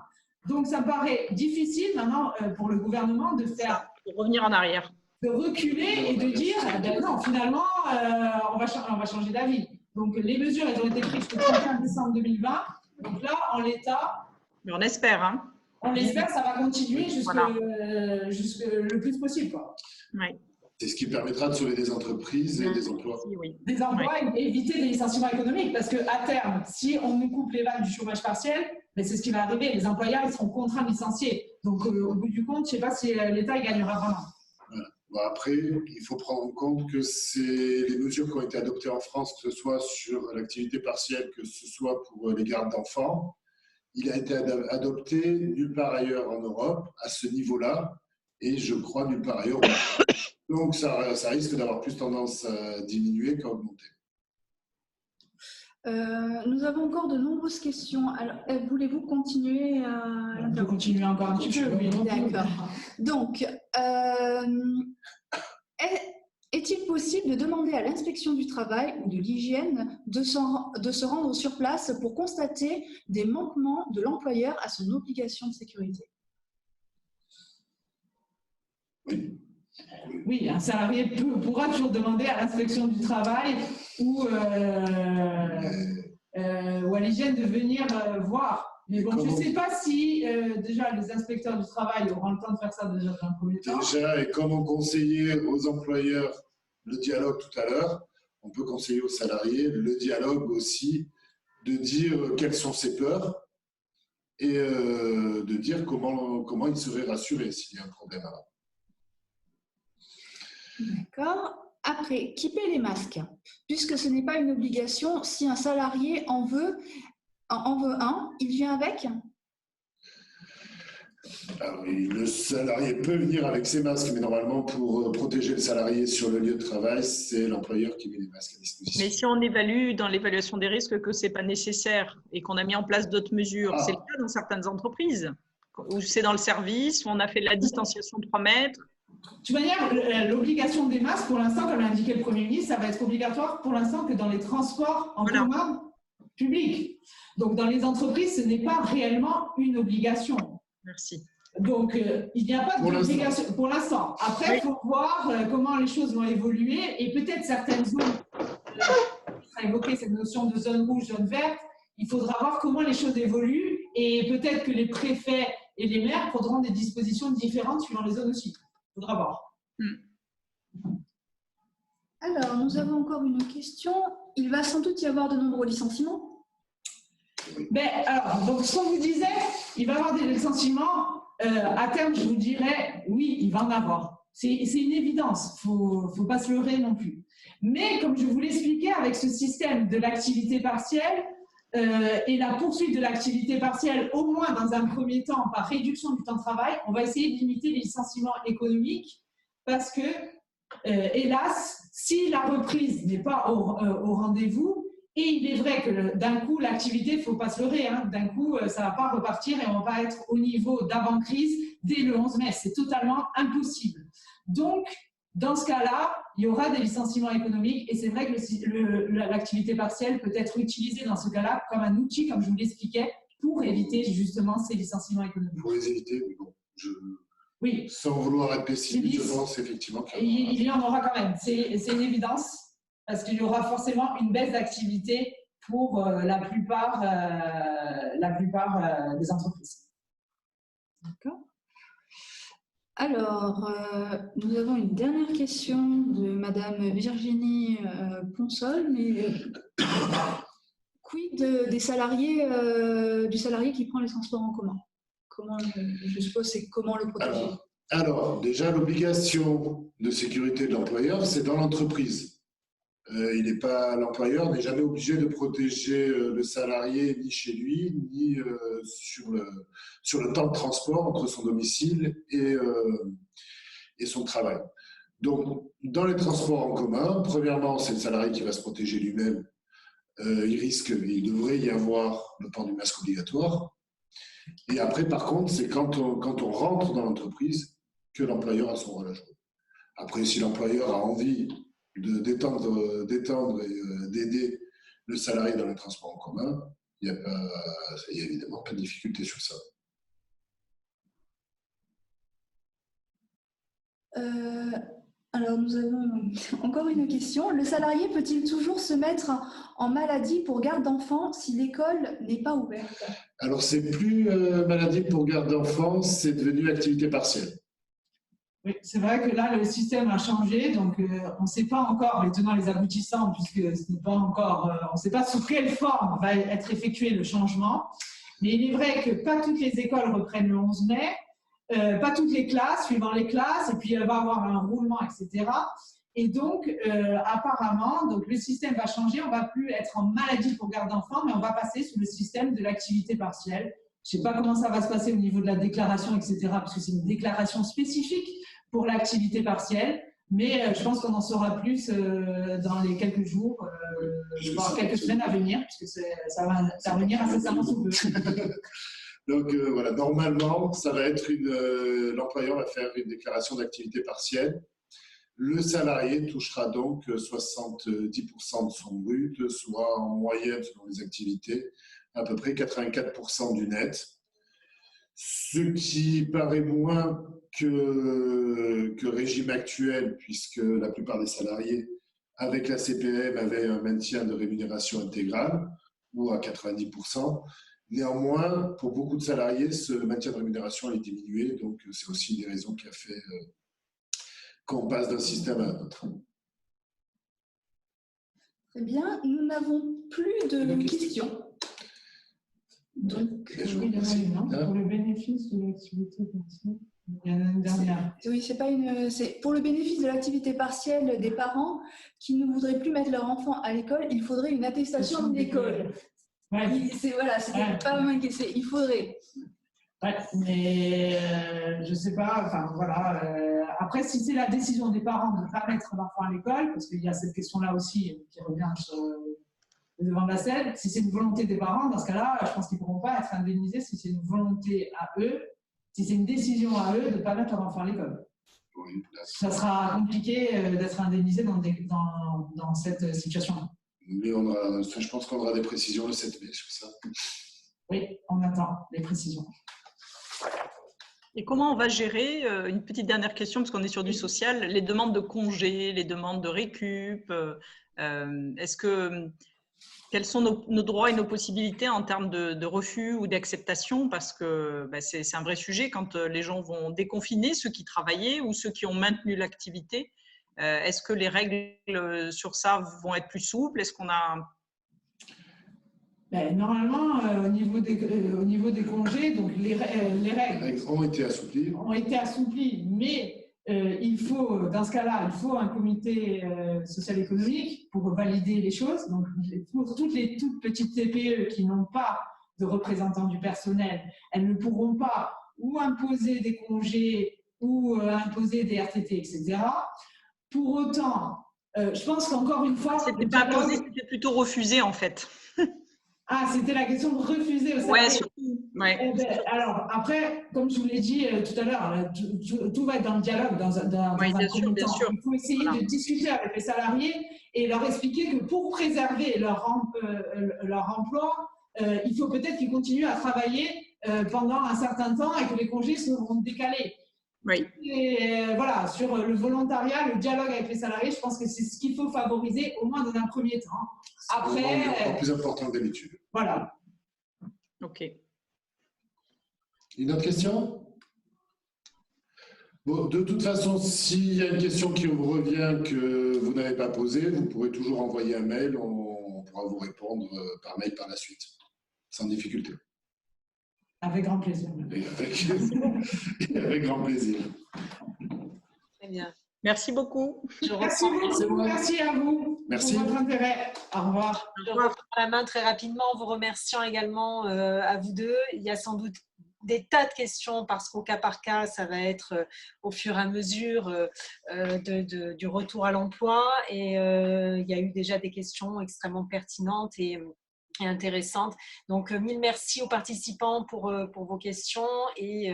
S2: Donc, ça me paraît difficile maintenant pour le gouvernement de faire…
S6: De revenir en arrière.
S2: De reculer et de dire non, finalement, on va changer d'avis. Donc, les mesures, elles ont été prises jusqu'au 31 décembre 2020. Donc là, en l'état…
S6: Mais on espère, hein.
S2: On l'espère, ça va continuer jusque le plus possible, quoi.
S6: Oui.
S4: C'est ce qui permettra de sauver des entreprises et des emplois.
S2: Des emplois et éviter des licenciements économiques. Parce qu'à terme, si on nous coupe les vannes du chômage partiel, mais c'est ce qui va arriver. Les employeurs ils seront contraints de licencier. Donc, au bout du compte, je ne sais pas si l'État y gagnera vraiment.
S4: Voilà. Bon, après, il faut prendre en compte que c'est les mesures qui ont été adoptées en France, que ce soit sur l'activité partielle, que ce soit pour les gardes d'enfants, il a été adopté nulle part ailleurs en Europe à ce niveau-là, et je crois nulle part ailleurs. Donc, ça risque d'avoir plus tendance à diminuer qu'à augmenter.
S7: Nous avons encore de nombreuses questions. Alors, voulez-vous continuer à
S2: On peut continuer encore un petit peu. Oui.
S7: D'accord. Donc, est-il possible de demander à l'inspection du travail ou de l'hygiène de se rendre sur place pour constater des manquements de l'employeur à son obligation de sécurité?
S2: Oui, un salarié pourra toujours demander à l'inspection du travail ou à l'hygiène de venir voir. Mais bon, je ne sais pas si déjà les inspecteurs du travail auront le temps de faire ça déjà dans un premier temps.
S4: Déjà, et comme on conseillait aux employeurs le dialogue tout à l'heure, on peut conseiller aux salariés le dialogue aussi, de dire quelles sont ses peurs et de dire comment il serait rassuré s'il y a un problème avant.
S7: D'accord. Après, qui paie les masques? Puisque ce n'est pas une obligation, si un salarié en veut un, il vient avec?
S4: Alors, le salarié peut venir avec ses masques, mais normalement, pour protéger le salarié sur le lieu de travail, c'est l'employeur qui met les masques à disposition.
S6: Mais si on évalue dans l'évaluation des risques que ce n'est pas nécessaire et qu'on a mis en place d'autres mesures, c'est le cas dans certaines entreprises, où c'est dans le service, où on a fait de la distanciation de 3 mètres.
S2: De toute manière, l'obligation des masques, pour l'instant, comme l'a indiqué le Premier ministre, ça va être obligatoire pour l'instant que dans les transports en commun publics. Donc, dans les entreprises, ce n'est pas réellement une obligation.
S6: Merci.
S2: Donc, il n'y a pas d'obligation pour l'instant. Après, il faut voir comment les choses vont évoluer et peut-être certaines zones, on a évoqué cette notion de zone rouge, zone verte, il faudra voir comment les choses évoluent et peut-être que les préfets et les maires prendront des dispositions différentes suivant les zones aussi. Il faudra voir.
S7: Alors, nous avons encore une question. Il va sans doute y avoir de nombreux licenciements?
S2: Alors, donc, ce qu'on vous disait, il va y avoir des licenciements. À terme, je vous dirais, oui, il va en avoir. C'est une évidence. Il ne faut pas se leurrer non plus. Mais, comme je vous l'expliquais, avec ce système de l'activité partielle et la poursuite de l'activité partielle, au moins dans un premier temps, par réduction du temps de travail, on va essayer de limiter les licenciements économiques parce que, hélas, si la reprise n'est pas au rendez-vous, et il est vrai que d'un coup, l'activité, il ne faut pas se leurrer, hein, d'un coup, ça ne va pas repartir et on ne va pas être au niveau d'avant-crise dès le 11 mai. C'est totalement impossible. Donc, dans ce cas-là, il y aura des licenciements économiques et c'est vrai que l'activité partielle peut être utilisée dans ce cas-là comme un outil, comme je vous l'expliquais, pour éviter justement ces licenciements économiques.
S4: Pour les éviter, mais bon,
S2: oui.
S4: Sans vouloir être pessimiste, je pense effectivement
S2: qu'il y en aura quand même. C'est une évidence. Parce qu'il y aura forcément une baisse d'activité pour la plupart des entreprises.
S7: D'accord. Alors, nous avons une dernière question de Madame Virginie Ponsol, mais quid des salariés, du salarié qui prend les transports en commun? Comment, je suppose, c'est comment le protéger?
S4: Alors, déjà, l'obligation de sécurité de l'employeur, c'est dans l'entreprise. L'employeur n'est jamais obligé de protéger le salarié ni chez lui, ni sur le temps de transport entre son domicile et son travail. Donc, dans les transports en commun, premièrement, c'est le salarié qui va se protéger lui-même. Il devrait y avoir le port du masque obligatoire. Et après, par contre, c'est quand on rentre dans l'entreprise que l'employeur a son rôle à jouer. Après, si l'employeur a envie d'étendre et d'aider le salarié dans les transports en commun, il n'y a évidemment pas de difficulté sur ça.
S7: Alors, nous avons encore une question. Le salarié peut-il toujours se mettre en maladie pour garde d'enfants si l'école n'est pas ouverte?
S4: Alors, c'est plus maladie pour garde d'enfants, c'est devenu activité partielle.
S2: Oui, c'est vrai que là, le système a changé, donc on ne sait pas encore les tenants et les aboutissants, puisque ce n'est pas encore, on ne sait pas sous quelle forme va être effectué le changement. Mais il est vrai que pas toutes les écoles reprennent le 11 mai, pas toutes les classes, suivant les classes, et puis elle va avoir un roulement, etc. Et donc, apparemment, donc le système va changer, on ne va plus être en maladie pour garde d'enfants, mais on va passer sous le système de l'activité partielle. Je ne sais pas comment ça va se passer au niveau de la déclaration, etc., parce que c'est une déclaration spécifique pour l'activité partielle, mais je pense qu'on en saura plus dans les quelques jours, voire quelques semaines à venir, puisque ça va intervenir incessamment sous peu.
S4: Donc voilà, normalement, ça va être l'employeur va faire une déclaration d'activité partielle. Le salarié touchera donc 70% de son brut, soit en moyenne, selon les activités, à peu près 84% du net. Ce qui paraît moins que régime actuel, puisque la plupart des salariés, avec la CPM, avaient un maintien de rémunération intégrale, ou à 90%. Néanmoins, pour beaucoup de salariés, ce maintien de rémunération est diminué, donc c'est aussi une des raisons qui a fait qu'on passe d'un système à un autre.
S7: Très bien, nous n'avons plus de questions. Donc,
S2: pour le bénéfice de l'activité partielle, il y en a une dernière.
S7: Oui, c'est pour le bénéfice de l'activité partielle des parents qui ne voudraient plus mettre leur enfant à l'école, il faudrait une attestation de l'école.
S2: Ouais.
S7: Voilà, c'était pas mal question. Il faudrait.
S2: Ouais, mais je ne sais pas, enfin voilà. Après, si c'est la décision des parents de ne pas mettre l'enfant à l'école, parce qu'il y a cette question-là aussi qui revient sur le devant de la scène, si c'est une volonté des parents, dans ce cas-là, je pense qu'ils ne pourront pas être indemnisés si c'est une volonté à eux, si c'est une décision à eux de ne pas mettre leur enfant à l'école.
S4: Oui,
S2: ça sera compliqué d'être indemnisé dans cette situation-là.
S4: Mais je pense qu'on aura des précisions le 7 mai sur ça.
S2: Oui, on attend les précisions.
S6: Et comment on va gérer, une petite dernière question, parce qu'on est sur du social, les demandes de congés, les demandes de récup, quels sont nos droits et nos possibilités en termes de refus ou d'acceptation? Parce que c'est un vrai sujet quand les gens vont déconfiner, ceux qui travaillaient ou ceux qui ont maintenu l'activité. Est-ce que les règles sur ça vont être plus souples? Est-ce qu'on a…
S2: Normalement, au niveau des congés, donc les règles
S4: ont été assouplies.
S2: Mais il faut, dans ce cas-là, il faut un comité social-économique pour valider les choses. Donc, pour toutes les toutes petites TPE qui n'ont pas de représentants du personnel, elles ne pourront pas ou imposer des congés ou imposer des RTT, etc. Pour autant, je pense qu'encore une fois…
S6: C'était pas imposé, c'était plutôt refusé en fait.
S2: Ah, c'était la question de refuser au salarié.
S6: Ouais, surtout. Ouais.
S2: Alors, après, comme je vous l'ai dit tout à l'heure, tout va être dans le dialogue, dans un premier temps. Il faut essayer de discuter avec les salariés et leur expliquer que pour préserver leur emploi, il faut peut-être qu'ils continuent à travailler pendant un certain temps et que les congés seront décalés.
S6: Oui.
S2: Et voilà, sur le volontariat, le dialogue avec les salariés, je pense que c'est ce qu'il faut favoriser, au moins dans un premier temps. Après,
S4: c'est encore plus important que d'habitude.
S2: Voilà.
S6: Ok.
S4: Une autre question? Bon, de toute façon, s'il y a une question qui vous revient que vous n'avez pas posée, vous pourrez toujours envoyer un mail, on pourra vous répondre par mail par la suite, sans difficulté.
S2: Avec grand plaisir.
S4: Avec grand plaisir.
S1: Très bien.
S6: Merci beaucoup.
S2: Merci beaucoup. Merci à vous
S4: Merci.
S2: pour votre intérêt. Au revoir.
S1: Je reprends la main très rapidement en vous remerciant également à vous deux. Il y a sans doute des tas de questions parce qu'au cas par cas, ça va être au fur et à mesure du retour à l'emploi. Et il y a eu déjà des questions extrêmement pertinentes et intéressante. Donc, mille merci aux participants pour vos questions et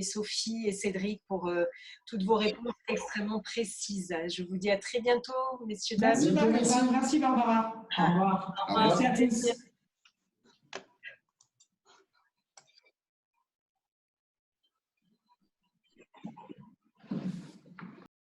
S1: Sophie et Cédric pour toutes vos réponses extrêmement précises. Je vous dis à très bientôt, messieurs, dames.
S2: Merci Barbara. Au revoir.
S1: Au revoir.
S2: Merci à tous.